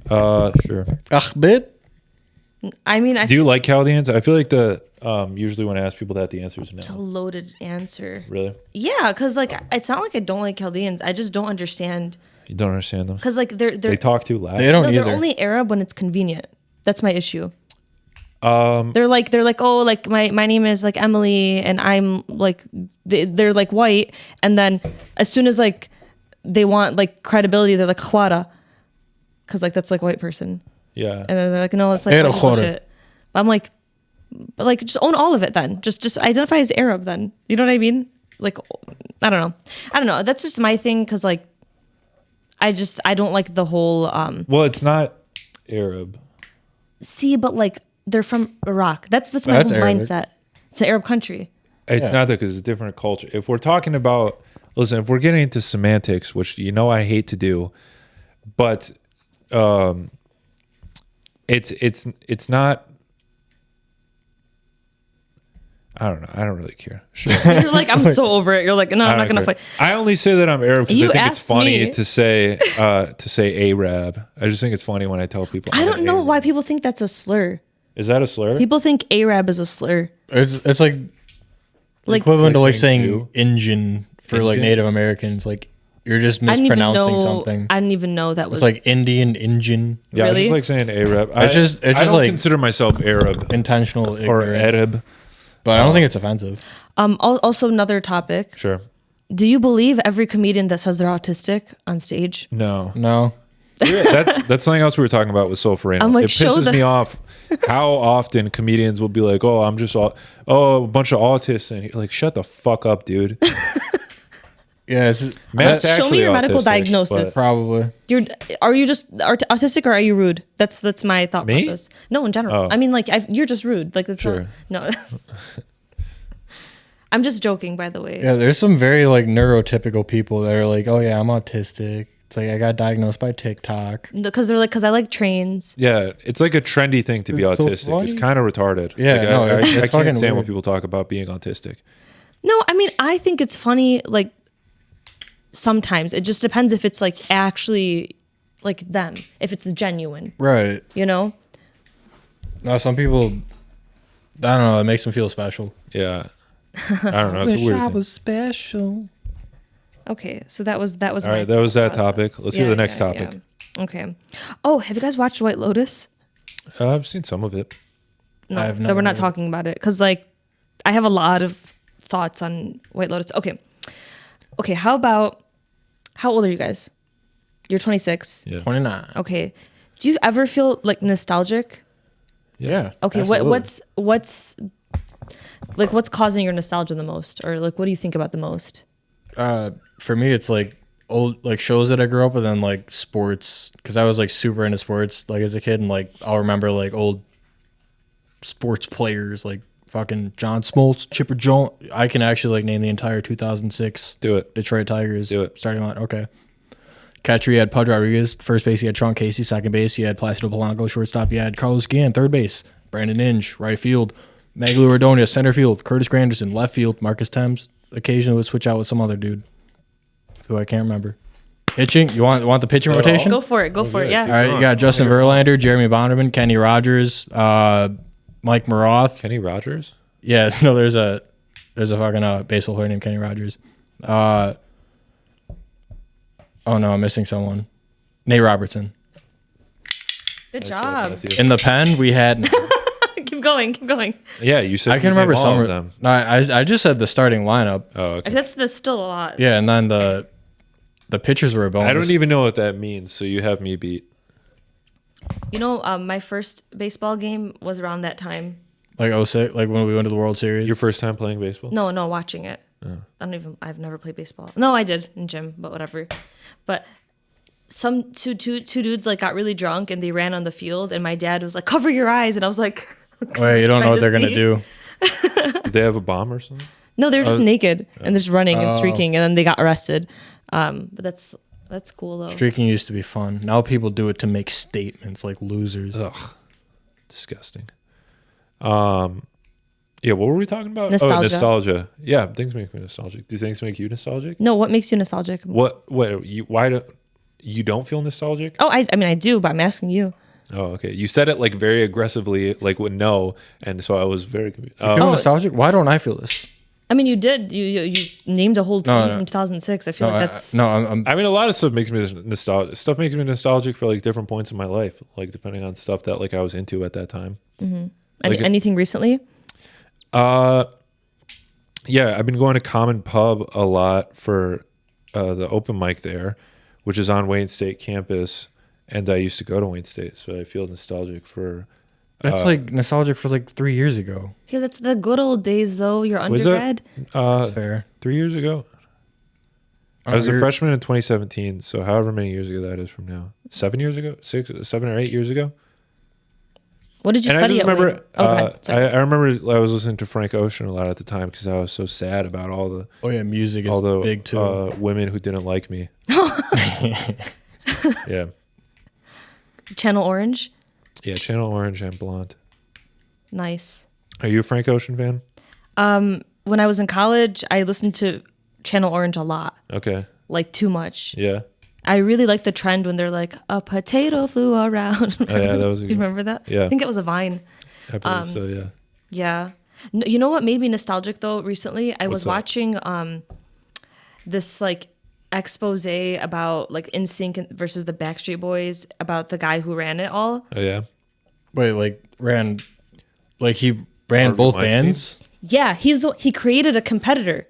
Sure. Ahbit? I mean, Do you like Chaldeans? I feel like usually when I ask people that, the answer is it's a no. loaded answer. Really? Yeah, because like it's not like I don't like Chaldeans. I just don't understand. You don't understand them? Because like they're They talk too loud. They don't no, either. they're only Arab when it's convenient. That's my issue. They're like oh like my name is like Emily and I'm like they're like white, and then as soon as like they want like credibility, they're like Khwara, because like that's like white person, Yeah. and then they're like no, it's like Era white Khwara. bullshit. I'm like, but like just own all of it then. Just identify as Arab then. You know what I mean? Like I don't know. That's just my thing, because like I don't like the whole Well, it's not Arab. See, but like they're from Iraq. That's my That's whole Arabic. mindset. It's an Arab country. It's Yeah. not that because it's a different culture. If we're talking about, listen, if we're getting into semantics, which I hate to do, but it's not. I don't know. I don't really care. Sure. You're like, I'm so over it. You're like, no, I'm not gonna care. fight. I only say that I'm Arab because You I think it's asked funny me. to say Arab. I just think it's funny when I tell people. I I'm don't an know Arab. why people think that's a slur. Is that a slur? People think Arab is a slur. It's like Like equivalent to like like saying saying Jew? Indian for like Indian? Native Americans. Like you're just I didn't even mispronouncing know. something. I didn't even know that was It's like Indian, Indian, Yeah, I Really? just like saying Arab. It's just I don't like- consider myself Arab intentional or ignorance. Arab. But I don't think it's offensive. Also another topic. Sure. Do you believe every comedian that says they're autistic on stage? No. No. That's something else we were talking about with Soul Farina. I'm like, it show pisses the- me off how often comedians will be like, "Oh, I'm just a bunch of autists," and you're like, "Shut the fuck up, dude." Yeah, it's Matt's Show me actually your medical autistic, diagnosis. but- probably. Are you just autistic or are you rude? That's my thought Me? process. No, in general. Oh. I mean, like you're just rude. Like that's Sure. not, no. I'm just joking, by the way. Yeah, there's some very like neurotypical people that are like, oh yeah, I'm autistic. It's like I got diagnosed by TikTok. Because they're like, because I like trains. Yeah, it's like a trendy thing to be It's so autistic. funny. It's kind of retarded. Yeah, Like, no, I it's can't fucking stand when weird. people talk about being autistic. No, I mean, I think it's funny. Like sometimes it just depends if it's like actually like them, if it's genuine, Right. you know. No, some people, I don't know. It makes them feel special. Yeah, I don't know. It's a weird thing. special. Okay, so that was All my right, that was that process. topic. Let's hear the next topic. yeah. Okay. Oh, have you guys watched White Lotus? I've seen some of it. No, I've that never we're not heard. talking about it because like I have a lot of thoughts on White Lotus. Okay. How old are you guys? You're 26. Yeah. 29. Okay. Do you ever feel like nostalgic? Yeah. Okay. absolutely. What's causing your nostalgia the most, or like what do you think about the most? For me, it's like old like shows that I grew up with and like sports because I was like super into sports like as a kid and like I'll remember like old sports players like fucking John Smoltz, Chipper Jones. I can actually like name the entire 2006 Do it. Detroit Tigers Do it. starting line. Okay. Catcher, you had Pudge Rodriguez. First base, you had Tron Casey. Second base, you had Placido Polanco. Shortstop, you had Carlos Guillen. Third base, Brandon Inge. Right field, Magalu Ordonia. Center field, Curtis Granderson. Left field, Marcus Thames. Occasionally would switch out with some other dude who I can't remember. Pitching, you want the pitching rotation? Go for it. Go for it. Yeah. All right, you got Justin Verlander, Jeremy Bonderman, Kenny Rogers, Mike Maroth. Kenny Rogers. Yeah, no, there's a fucking baseball player named Kenny Rogers. Oh no, I'm missing someone. Nate Robertson. Good job. In the pen, we had. Keep going. Keep going. Yeah, you said I you can remember named some all of of them. No, I just said the starting lineup. Oh, okay. That's still a lot. Yeah, and then the pitchers were a bonus. I don't even know what that means, so you have me beat. You know, my first baseball game was around that time. like 06, like when we went to the World Series. Your first time playing baseball? No, watching it. I've never played baseball. No, I did in gym, but whatever. But some two dudes like got really drunk and they ran on the field and my dad was like, cover your eyes. And I was like, Wait, you don't know trying what to they're gonna see. do. Did they have a bomb or something? no, they were just naked and just running and Oh. streaking and then they got arrested. But that's cool though. Streaking used to be fun. Now people do it to make statements like losers. Ugh, disgusting. Yeah, what were we talking about? Nostalgia. Oh, nostalgia. Yeah, things make me nostalgic. Do things make you nostalgic? No, what makes you nostalgic? Why do you don't feel nostalgic? Oh, I mean, I do, but I'm asking you. Oh, okay. You said it like very aggressively, like with no, and so I was very confused. You feel nostalgic? Why don't I feel this? I mean, you did. You named a whole team No. from 2006. I feel No, like that's. I'm I mean, a lot of stuff makes me nostalgic. Stuff makes me nostalgic for like different points in my life, like depending on stuff that like I was into at that time. like Anything recently? Yeah, I've been going to Common Pub a lot for the open mic there, which is on Wayne State campus, and I used to go to Wayne State, so I feel nostalgic for. that's like nostalgic for like 3 years ago. Yeah, that's the good old days, though. Your Was that undergrad. That's fair. 3 years ago? I was a you're- freshman in 2017, so however many years ago that is from now. 7 years ago? 7 or 8 years ago? What did you And I study just at Wayne? remember, Oh, go ahead. Sorry. I remember I was listening to Frank Ocean a lot at the time because I was so sad about all the Oh yeah, music is big too. women who didn't like me. Yeah. Channel Orange. Yeah, Channel Orange and Blonde. Nice. Are you a Frank Ocean fan? When I was in college, I listened to Channel Orange a lot, Okay. like too much. Yeah. I really like the trend when they're like, a potato flew around. Oh, yeah, that was a Do you remember that? Yeah. I think it was a Vine. I believe so, yeah. Yeah. You know what made me nostalgic though recently? I was that? watching this like expose about like NSYNC versus the Backstreet Boys about the guy who ran it all. Oh, yeah. Wait, he ran Harvey both Weinstein? bands? Yeah, he created a competitor.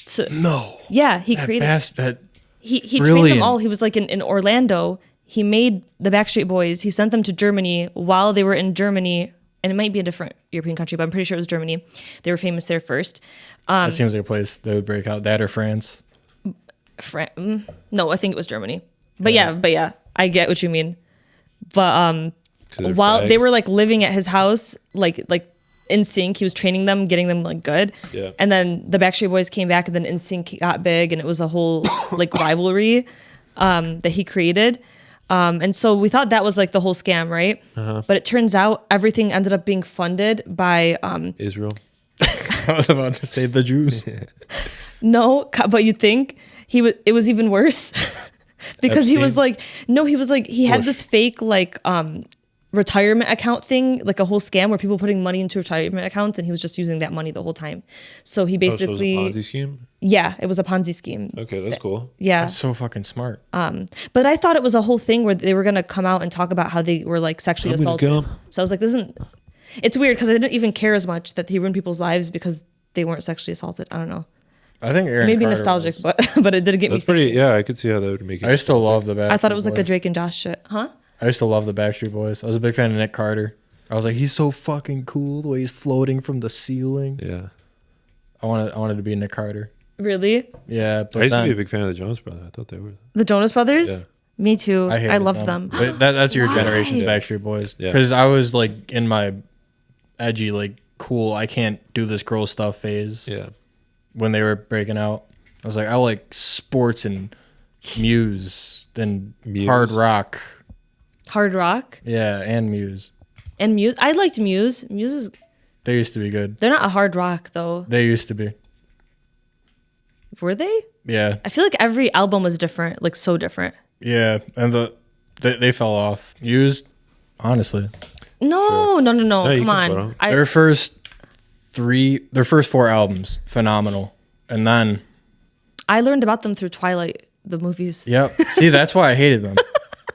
So No. yeah, he That created he trained brilliant. them all. He was like in Orlando. He made the Backstreet Boys. He sent them to Germany while they were in Germany, and it might be a different European country, but I'm pretty sure it was Germany. They were famous there first. That seems like a place that would break out. That or France. No, I think it was Germany. But yeah, I get what you mean. But they're while they fags. were like living at his house, like in sync, he was training them, getting them like good. Yeah. And then the Backstreet Boys came back, and then NSYNC got big, and it was a whole like rivalry that he created. And so we thought that was like the whole scam, right? But it turns out everything ended up being funded by Israel. I was about to say the Jews. but you think it was even worse because he was Epstein? he had Bush. this fake like retirement account thing, like a whole scam where people putting money into retirement accounts, and he was just using that money the whole time. So he Oh, so it was a basically Ponzi scheme? yeah, it was a Ponzi scheme. Okay, that's cool. Yeah. That's so fucking smart. But I thought it was a whole thing where they were going to come out and talk about how they were like sexually I'm gonna assaulted. come. So I was like, it's weird because I didn't even care as much that he ruined people's lives because they weren't sexually assaulted. I don't know. I think Aaron Maybe Carter nostalgic, was. but it did get That's me. pretty, yeah, I could see how that would make it. I used to love the Backstreet I thought it was like the Boys. Drake and Josh shit. Huh? I used to love the Backstreet Boys. I was a big fan of Nick Carter. I was like, he's so fucking cool the way he's floating from the ceiling. Yeah. I wanted to be Nick Carter. Really? Yeah, but I used to then, be a big fan of the Jonas Brothers. I thought they were. The Jonas Brothers? Yeah. Me too. I, I hated loved them. But that's your generation's Why? Backstreet Boys. Yeah. Because I was like in my edgy, like cool, I can't do this girl stuff phase Yeah. when they were breaking out. I was like, I like sports and Muse, then Muse? hard rock. Hard rock Yeah, and Muse. and Muse. I liked Muse. Muse is They used to be good. they're not a hard rock though. They used to be. Were they? Yeah. I feel like every album was different, like so different. Yeah. And they fell off. Muse, honestly. No, Sure. no. No, you Come can put on. 'em. Their first four albums, phenomenal. And then I learned about them through Twilight, the movies. yep. See, that's why I hated them.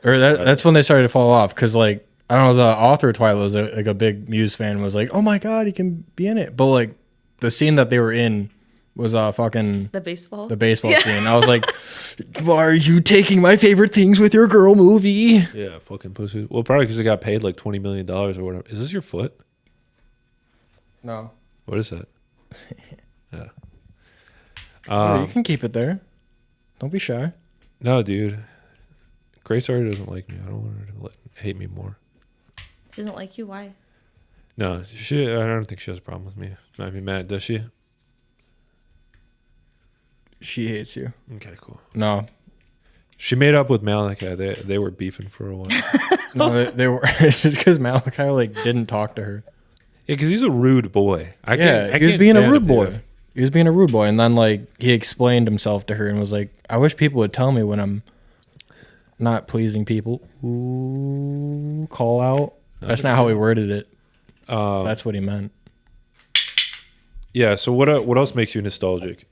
Or that's when they started to fall off. Because, like, I don't know, the author of Twilight was a big Muse fan, was like, oh my God, he can be in it. But, like, the scene that they were in was fucking The baseball. the baseball scene. I was like, why are you taking my favorite things with your girl movie? Yeah, fucking pussy. Well, probably because they got paid like $20 million or whatever. Is this your foot? No. What is that? Yeah. You can keep it there. Don't be shy. No, dude. Grace already doesn't like me. I don't want her to hate me more. She doesn't like you. Why? No, I don't think she has a problem with me. Might be mad, does she? She hates you. Okay, cool. No. She made up with Malachi. They were beefing for a while. Yeah, No, they were just because Malachi like didn't talk to her. because he's a rude boy. I He was can't being a stand rude him, boy. dude. He was being a rude boy, and then like he explained himself to her and was like, "I wish people would tell me when I'm not pleasing people." Ooh, call out. That's not how he worded it. That's what he meant. Yeah. So what else makes you nostalgic?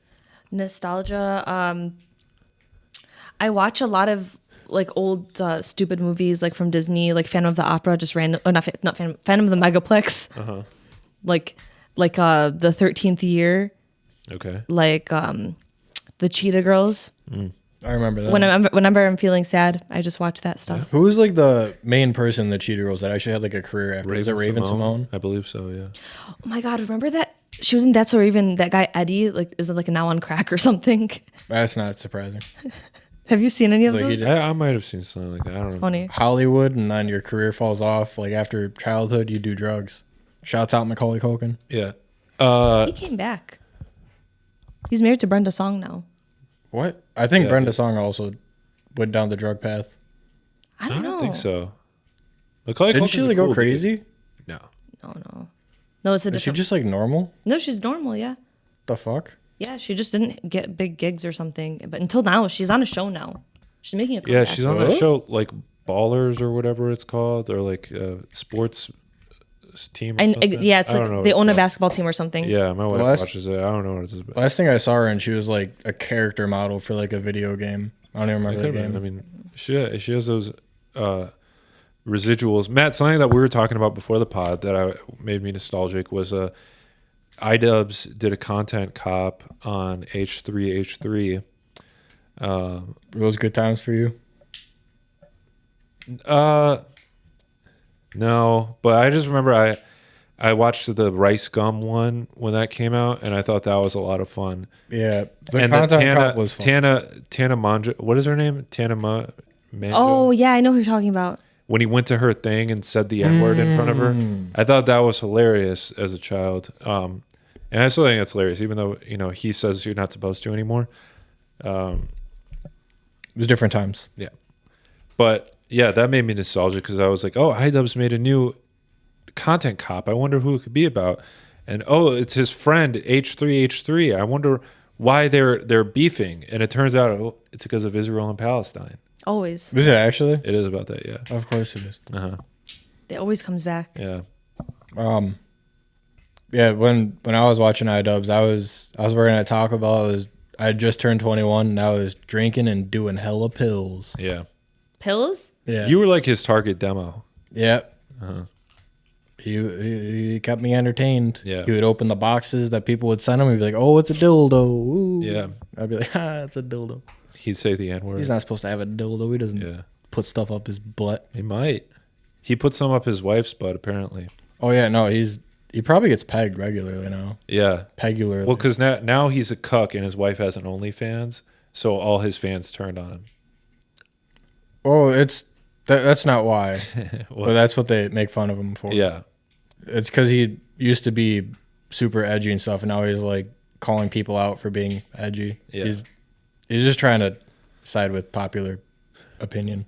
Nostalgia. I watch a lot of like old stupid movies, like from Disney, like Phantom of the Opera, just random. Oh, not Phantom of the Megaplex. Like the 13th Year, Okay. like the Cheetah Girls. I remember that. Whenever I'm feeling sad, I just watch that stuff. Who was like the main person in the Cheetah Girls that actually had like a career after? Was it Raven Simone? I believe so. Yeah. Oh my God, remember that She was in That's or even that guy Eddie, like, is it like now on crack or something? That's not surprising. Have you seen any of Like, he those? did- I might have seen something like that. I don't know. Funny. Hollywood, and then your career falls off. Like after childhood, you do drugs. Shouts out Macaulay Culkin. Yeah. He came back. He's married to Brenda Song now. What? I think Yeah. Brenda Song also went down the drug path. I I don't know. don't think so. Macaulay Didn't Culkin's she a like cool go dude. crazy? No. No, it's a Is she different. just like normal? No, she's normal. Yeah, The fuck? yeah. She just didn't get big gigs or something. But until now, she's on a show now. She's making a Yeah, comeback. she's on that show like Ballers or whatever it's called, or like sports team. Or something. Yeah, it's I don't like know they what own a it's basketball team or something. called. Yeah, my wife Last- watches it. I don't know what it's about. Last thing I saw her in, she was like a character model for like a video game. I don't even It remember the could've been. game. I mean, she has those residuals. Matt, something that we were talking about before the pod that made me nostalgic was Idubbez did a content cop on H3H3. Were those good times for you? No, but I just remember I watched the Rice Gum one when that came out, and I thought that was a lot of fun. Yeah, the And then content cop was fun. Tana Manja, what is her name? Tana Manja. Oh yeah, I know who you're talking about. When he went to her thing and said the N word in front of her, I thought that was hilarious as a child. And I still think it's hilarious, even though he says you're not supposed to anymore. It was different times. Yeah, but yeah, that made me nostalgic because I was like, oh, Idubbez made a new content cop. I wonder who it could be about. And oh, it's his friend H3H3. I wonder why they're beefing. And it turns out it's because of Israel and Palestine. Always, Was it actually? It is about that, yeah. Of course it is. it always comes back. Yeah. Yeah, when I was watching Idubbez, I was working at Taco Bell. I had just turned 21, and I was drinking and doing hella pills. Yeah. Pills? Yeah, You were like his target demo. yeah. He kept me entertained. Yeah. He would open the boxes that people would send him. He'd be like, "Oh, it's a dildo." Ooh. Yeah. I'd be like, it's a dildo." He'd say the N word. He's not supposed to have a dildo. He doesn't Yeah. put stuff up his butt. He might. He put some up his wife's butt, apparently. Oh yeah, no, he probably gets pegged regularly now. Yeah. Pegularly. Well, because now he's a cuck and his wife has an OnlyFans, so all his fans turned on him. Oh, that's not why. Well, But that's what they make fun of him for. yeah. It's because he used to be super edgy and stuff, and now he's like calling people out for being edgy. Yeah. He's just trying to side with popular opinion.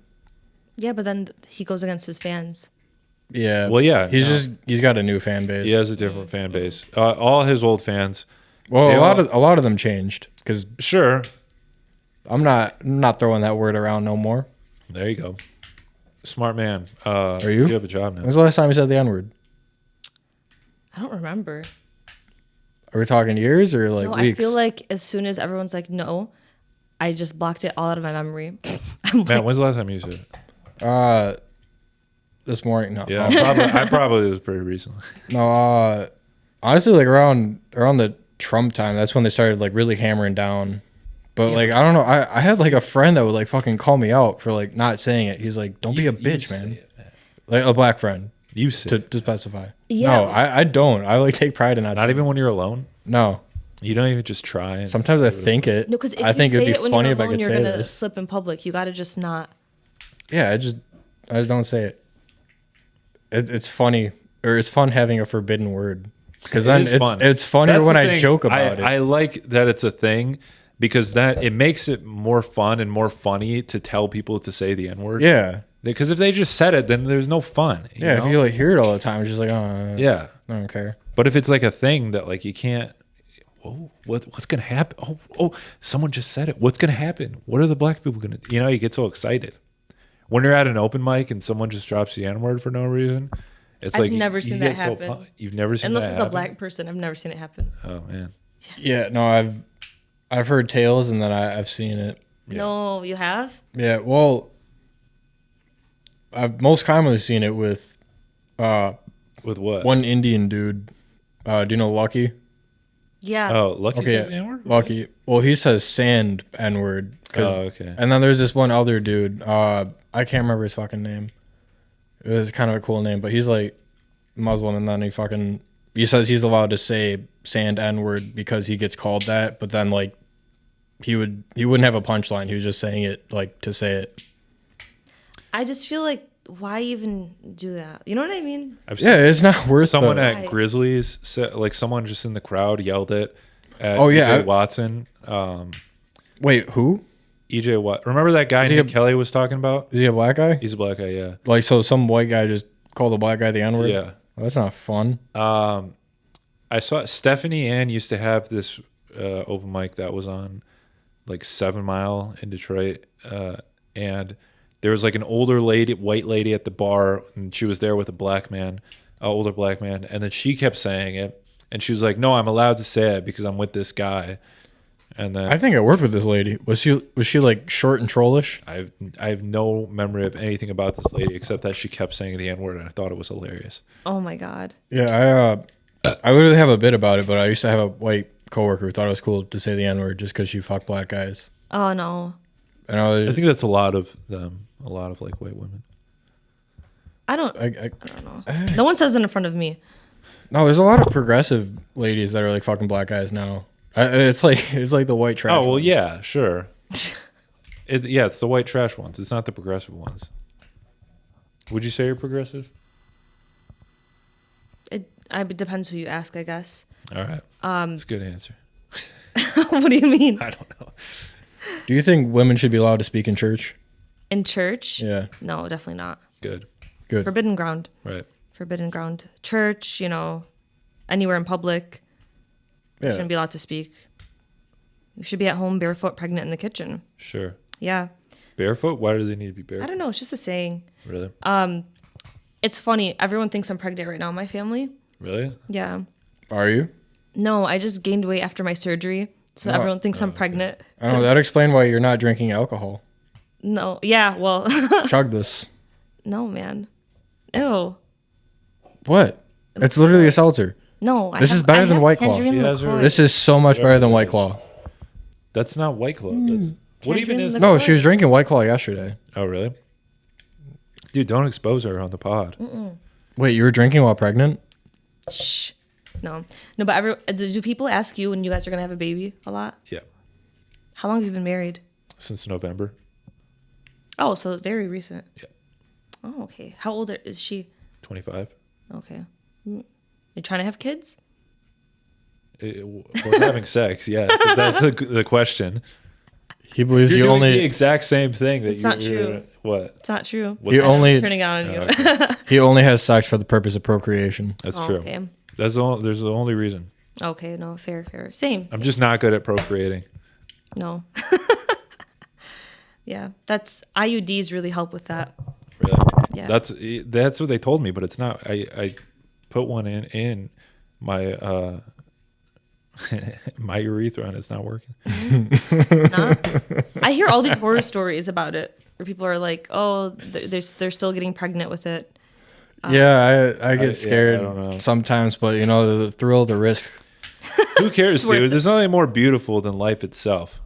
Yeah, but then he goes against his fans. Yeah. Well, yeah, He's got a new fan base. He has a different fan base. All his old fans. Well, They a lot of them changed because Sure. I'm not throwing that word around no more. There you go. Smart man. Are you? You have a job now. When's the last time you said the N word? I don't remember. Are we talking years or like No, weeks? I feel like as soon as everyone's like, no, I just blocked it all out of my memory. I'm Matt, like, when's the last time you said it? This morning. No. Yeah, I probably was pretty recently. No. Honestly, like around the Trump time, that's when they started like really hammering down. But like I don't know, I had like a friend that would like fucking call me out for like not saying it. He's like, "Don't be a bitch, man." Like a black friend You say to specify. Yeah. No, I don't. I like take pride in that. not even when you're alone. No. You don't even just try. And Sometimes I think it. no, because if I you think say it'd it be when funny you're if I alone, could you're say gonna this. slip in public. You gotta just not. Yeah, I just don't say it. It's funny, or it's fun having a forbidden word because then It is fun. it's funnier That's when the I thing. joke about it. I like that it's a thing because that it makes it more fun and more funny to tell people to say the N word. Yeah, Because if they just said it, then there's no fun. You yeah. know? If you like hear it all the time, it's just like, oh, yeah. I don't care. But if it's like a thing that like you can't, whoa, what's gonna happen? Oh, someone just said it. What's gonna happen? What are the black people gonna? You get so excited when you're at an open mic and someone just drops the N word for no reason. It's I've like never you seen get that happen. You've never seen Unless that it's happen? a black person, I've never seen it happen. Oh man, Yeah, no, I've heard tales and then I've seen it. Yeah. No, you have? Yeah, well, I've most commonly seen it with with what? one Indian dude. Do you know Lucky? Yeah. Oh, Lucky Okay, says the N word? Lucky. Well, he says sand N word. Oh, okay. And then there's this one other dude. I can't remember his fucking name. It was kind of a cool name, but he's like Muslim, and then he says he's allowed to say sand N-word because he gets called that, but then like he wouldn't have a punchline. He was just saying it like to say it. I just feel like, why even do that? You know what I mean? Yeah, it's not worth someone the- at Grizzlies said, like someone just in the crowd yelled it at Oh, yeah. EJ Watson. Wait, who? EJ Watt. Remember that guy Is he Nick a- Kelly was talking about? Is he a black guy? He's a black guy, yeah. Like, so some white guy just called a black guy the N-word? Yeah. Well, that's not fun. I saw Stephanie Ann used to have this open mic that was on like 7 Mile in Detroit. And there was like an older lady, white lady at the bar, and she was there with a black man, an older black man. And then she kept saying it. And she was like, no, I'm allowed to say it because I'm with this guy. And then I think I worked with this lady. Was she like short and trollish? I have no memory of anything about this lady except that she kept saying the N-word, and I thought it was hilarious. Oh my God. Yeah, I literally have a bit about it, but I used to have a white coworker who thought it was cool to say the N-word just because she fucked black guys. Oh no. And I was, I think that's a lot of them, a lot of like white women. I don't I know. No one says it in front of me. no, there's a lot of progressive ladies that are like fucking black guys now. It's like the white trash. Oh well, ones. yeah, sure. It's the white trash ones. It's not the progressive ones. Would you say you're progressive? It depends who you ask, I guess. All right. That's a good answer. What do you mean? I don't know. Do you think women should be allowed to speak in church? In church? Yeah. No, definitely not. Good. Good. Forbidden ground. Right. Forbidden ground. Church, anywhere in public. You Yeah. shouldn't be allowed to speak. You should be at home barefoot, pregnant in the kitchen. Sure. Yeah. Barefoot? Why do they need to be barefoot? I don't know. It's just a saying. Really? It's funny. Everyone thinks I'm pregnant right now in my family. Really? Yeah. Are you? No, I just gained weight after my surgery. So everyone thinks I'm pregnant. I don't know. That explains why you're not drinking alcohol. No. Yeah, well. Chug this. No, man. Ew. What? It's literally a seltzer. No. This is better than White Claw. Tangerine She has her- LaCroix. This is so much better than White Claw. That's not White Claw. That's, what even is? Tangerine No, she was drinking White Claw yesterday. Oh, really? Dude, don't expose her on the pod. Wait, you were drinking while pregnant? Shh. No, but do people ask you when you guys are going to have a baby a lot? Yeah. How long have you been married? Since November. Oh, so very recent. Yeah. Oh, okay. How old is she? 25. Okay. You trying to have kids? We're having sex, yes. So that's the question. He believes You're you doing the only exact same thing that It's not you're true. What? It's not true. What's You that? only- Turning out on you. Okay. he only has sex for the purpose of procreation. That's Oh, true. okay. There's the only reason. Okay, no, fair. Same. I'm just not good at procreating. No. Yeah, that's IUDs really help with that. Really? Yeah. That's what they told me, but it's not. I put one in my my urethra and it's not working. I hear all these horror stories about it where people are like, "Oh, they're still getting pregnant with it." Yeah, I I get scared don't know. sometimes, but the thrill, the risk. Who cares, worth dude? it. There's nothing more beautiful than life itself.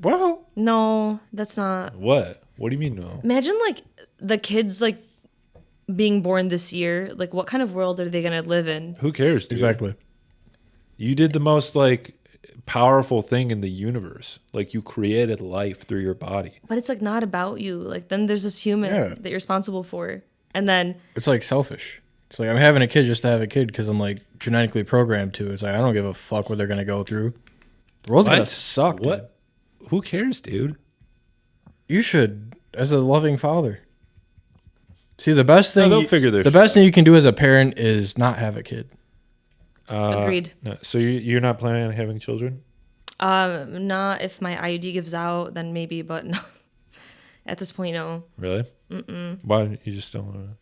Well, No, that's not. What? What do you mean no? Imagine like the kids like being born this year. Like, what kind of world are they gonna live in? Who cares, dude? exactly. You did the most like powerful thing in the universe. Like you created life through your body. But it's like not about you. Like then there's this human Yeah. that you're responsible for, and then It's like selfish. It's like I'm having a kid just to have a kid because I'm like genetically programmed to. It's like I don't give a fuck what they're gonna go through. The world's gonna What? suck. Dude. What? Who cares, dude? You should, as a loving father. See, the best thing they'll figure their the shit best thing you can do as a parent is not have a kid. agreed. No, so you're not planning on having children? Not if my IUD gives out, then maybe. But no, at this point, no. Really? Mm-mm. Why you just don't want to?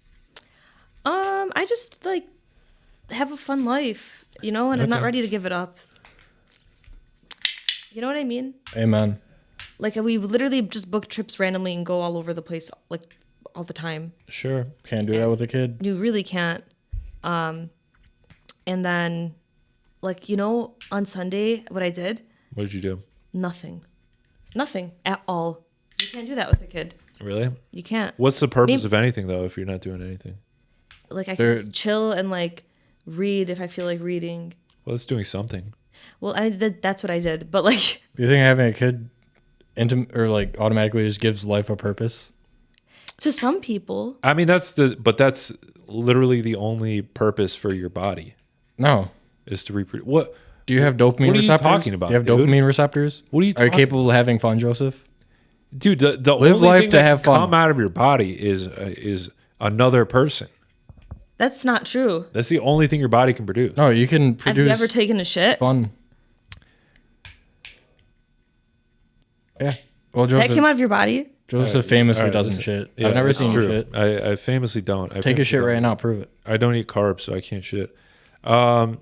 I just like have a fun life, and I'm not Okay. ready to give it up. You know what I mean? Amen. Like we literally just book trips randomly and go all over the place, like all the time. Sure. Can't do that with a kid. You really can't. And then, like on Sunday, what I did, What did you do? nothing at all. You can't do that with a kid. Really? You can't. What's the purpose Maybe- of anything though if you're not doing anything? Like I There- can just chill and like read if I feel like reading. Well, it's doing something. Well, that's what I did. But like, Do you think having a kid or like automatically just gives life a purpose? to some people, I mean, that's literally the only purpose for your body No. is to reproduce. What? Do you have dopamine What are you receptors? talking about, Do you have dude? dopamine receptors? What are you Are you talking- capable of having fun, Joseph? Dude, the Live only life thing to that have can fun. come out of your body is another person. that's not true. That's the only thing your body can produce. No, you can Have produce you ever taken a shit? fun. Yeah. Well, That Joseph, came out of your body? Joseph famously All right, doesn't listen. shit. Yeah, I've never that's seen you true. shit. I famously don't. Take a shit right now. Prove it. I don't eat carbs, so I can't shit. No,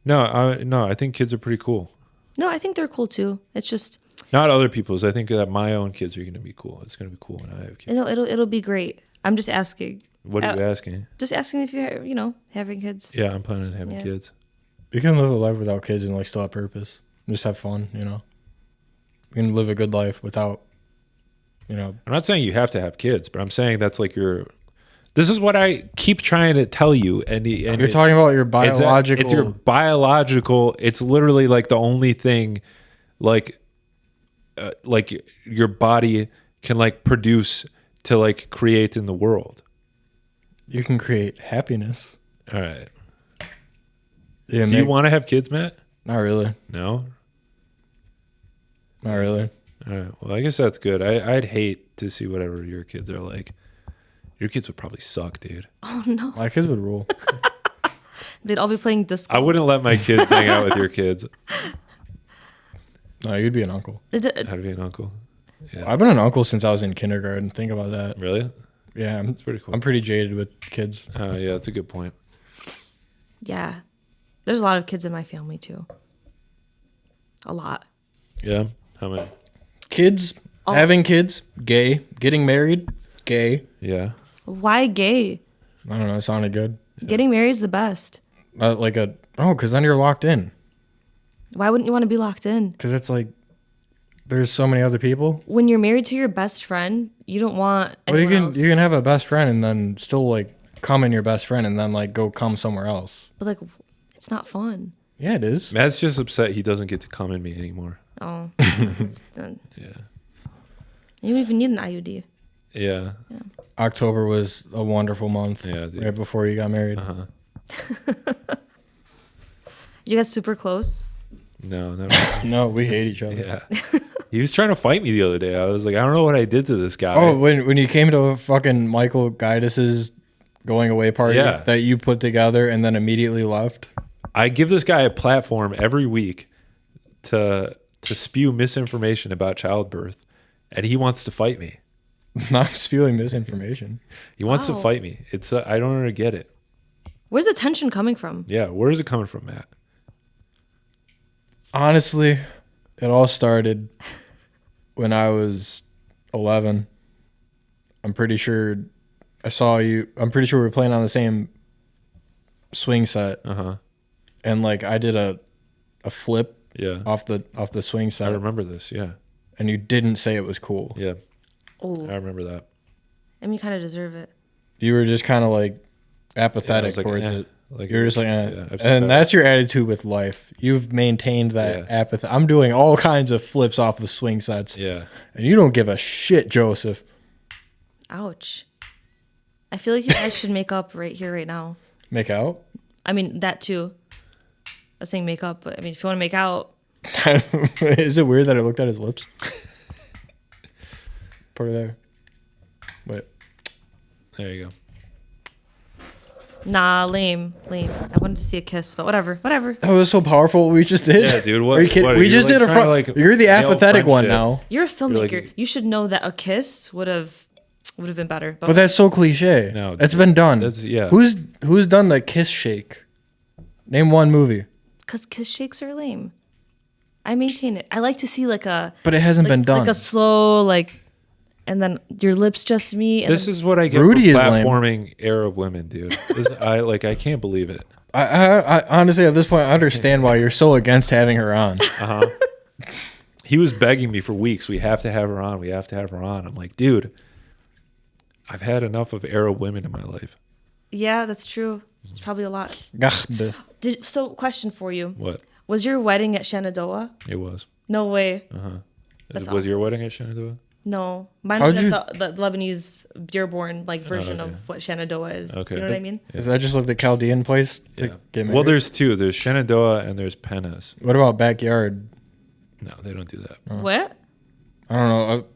I think kids are pretty cool. No, I think they're cool too. It's just, Not other people's. I think that my own kids are going to be cool. It's going to be cool when I have kids. it'll be great. I'm just asking. What are you asking? Just asking if you're, having kids. Yeah, I'm planning on having Yeah. kids. You can live a life without kids and like still have purpose. Just have fun, You can live a good life without, I'm not saying you have to have kids, but I'm saying that's like this is what I keep trying to tell you. And You're talking about your biological. It's your biological. It's literally like the only thing, like your body can like produce to like create in the world. You can create happiness. All right. Yeah, Do you want to have kids, Matt? Not really. No. Not really. All right. Well, I guess that's good. I'd hate to see whatever your kids are like. Your kids would probably suck, dude. Oh no. My kids would rule. They'd all be playing disc I wouldn't let my kids hang out with your kids. No, you'd be an uncle. How to be an uncle? Yeah. I've been an uncle since I was in kindergarten. Think about that. Really? Yeah, It's pretty cool. I'm pretty jaded with kids. Yeah, that's a good point. Yeah. There's a lot of kids in my family too. A lot. Yeah. How many? Kids, having kids, gay. Getting married, gay. Yeah. Why gay? I don't know. It sounded good. Getting married is the best. Because then you're locked in. Why wouldn't you want to be locked in? Because it's like, there's so many other people. When you're married to your best friend, you don't want Well, you anyone else. can have a best friend and then still like come in your best friend and then like go come somewhere else. But like, it's not fun. Yeah, it is. Matt's just upset he doesn't get to come in me anymore. Oh. Yeah. You don't even need an IUD. Yeah. October was a wonderful month. Yeah, dude. Right before you got married. You guys super close? No, not really. No, we hate each other. Yeah. He was trying to fight me the other day. I was like, I don't know what I did to this guy. Oh, when you came to fucking Michael Guidas's going away party Yeah. that you put together and then immediately left. I give this guy a platform every week to spew misinformation about childbirth, and he wants to fight me. Not spewing misinformation. He wants to Wow. fight me. It's I don't really get it. Where's the tension coming from? Yeah, where is it coming from, Matt? Honestly, it all started when I was 11. I'm pretty sure I saw you. I'm pretty sure we were playing on the same swing set. And like I did a flip Yeah, off the swing I set, remember this. Yeah, and you didn't say it was cool. yeah, Oh, I remember that. I mean, you kind of deserve it. You were just kind of like apathetic like, towards eh. it. Like, You're just like, eh. yeah, I've seen And that. that's your attitude with life. You've maintained that Yeah. apathy. I'm doing all kinds of flips off of swing sets, Yeah, and you don't give a shit, Joseph. Ouch. I feel like you guys should make up right here, right now. Make out? I mean, that too. I was saying make up, but I mean, if you want to make out, Is it weird that I looked at his lips? Put it there. Wait. there you go. nah, lame. I wanted to see a kiss, but whatever. That was so powerful what we just did. Yeah, dude, what- Are you kidding? what, we you're, just like, did a trying to, front. like, You're the nail apathetic one friendship. now. You're a filmmaker. like- You should know that a kiss would have been better. But that's so cliche. No, it's been done. yeah. Who's done the kiss shake? Name one movie. because kiss shakes are lame. I maintain it. I like to see like a But it hasn't been done. like a slow and then your lips just meet. And This then- is what I get Rudy is for lame. platforming Arab women, dude. I can't believe it. I honestly at this point I understand why you're so against having her on. He was begging me for weeks. We have to have her on. We have to have her on. I'm like, dude, I've had enough of Arab women in my life. yeah, that's true. It's probably a lot. Gachde. So, question for you: What? Was your wedding at Shenandoah? It was. No way. Was That's your wedding at Shenandoah? No, mine How'd was you- the Lebanese Dearborn version okay. of what Shenandoah is. Okay. You know what I mean? Is that just like the Chaldean place to get married? Well, there's two. There's Shenandoah and there's Pennas. What about backyard? No, they don't do that. What? I don't know.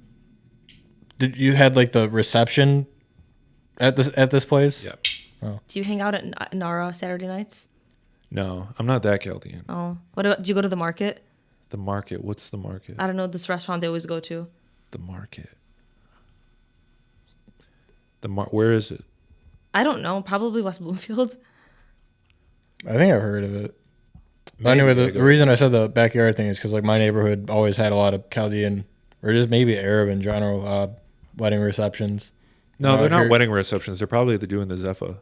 Did you had like the reception at this place? Yeah. Do you hang out at Nara Saturday nights? No, I'm not that Chaldean. Oh, what about? Do you go to the market? The market. What's the market? I don't know. This restaurant they always go to. The market. Where is it? I don't know. Probably West Bloomfield. I think I've heard of it. But Maybe anyway, they the go- reason I said the backyard thing is because like my neighborhood always had a lot of Chaldean or just maybe Arab in general wedding receptions. No, they're not here- wedding receptions. They're probably doing the Zephyr.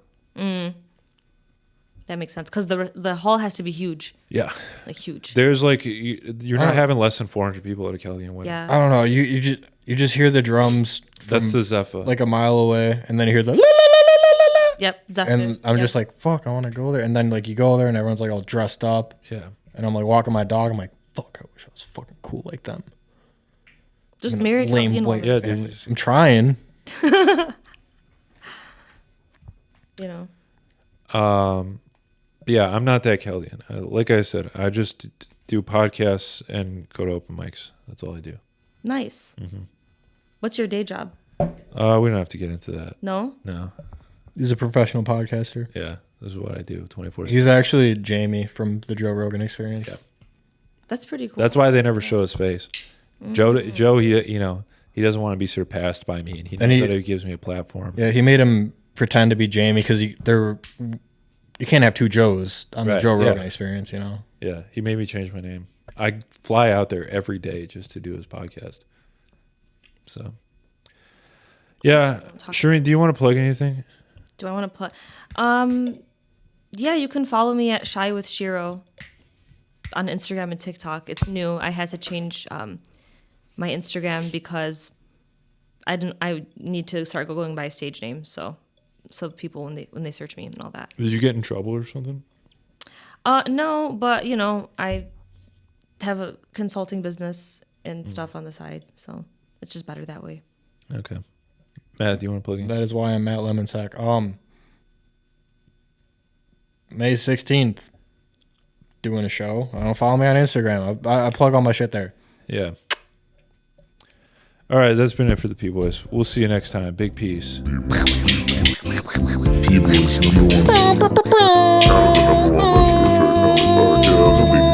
That makes sense because the hall has to be huge, Yeah. like huge. There's like you're not Oh. having less than 400 people at a Chaldean wedding. Yeah. I don't know. You just hear the drums from That's the Zephyr. like a mile away, and then you hear the la la la la la la. Yep. Zephyr. And I'm Yep. just like, fuck, I want to go there. And then like you go there and everyone's like all dressed up, yeah. and I'm like walking my dog. I'm like, fuck, I wish I was fucking cool like them. just marry a Lame Chaldean white woman. Yeah, family. dude. I'm trying. You know. Yeah, I'm not that Chaldean. Like I said, I just do podcasts and go to open mics. That's all I do. Nice. Mm-hmm. What's your day job? We don't have to get into that. No. No. He's a professional podcaster. Yeah, this is what I do 24/7. He's actually Jamie from the Joe Rogan Experience. Yeah. That's pretty cool. That's why they never show his face. Joe, he doesn't want to be surpassed by me, and he knows that it gives me a platform. Yeah, he made him pretend to be Jamie because you can't have two Joes on the Right, Joe Rogan yeah. Experience, you know. Yeah, he made me change my name. I fly out there every day just to do his podcast. So, yeah, Shireen, do you want to plug anything? Do I want to plug? Yeah, you can follow me at Shy with Chiro on Instagram and TikTok. It's new. I had to change my Instagram because I need to start going by a stage name. So people when they search me and all that. Did you get in trouble or something? No, but I have a consulting business and stuff on the side, so it's just better that way. Okay. Matt, do you want to plug in? That is why I'm Matt Lemonsack. May 16th, doing a show. Follow me on Instagram. I plug all my shit there. Yeah. All right, that's been it for the P-Boys. We'll see you next time. Big peace. P-Boys number one. Out of the number one Mexican podcast.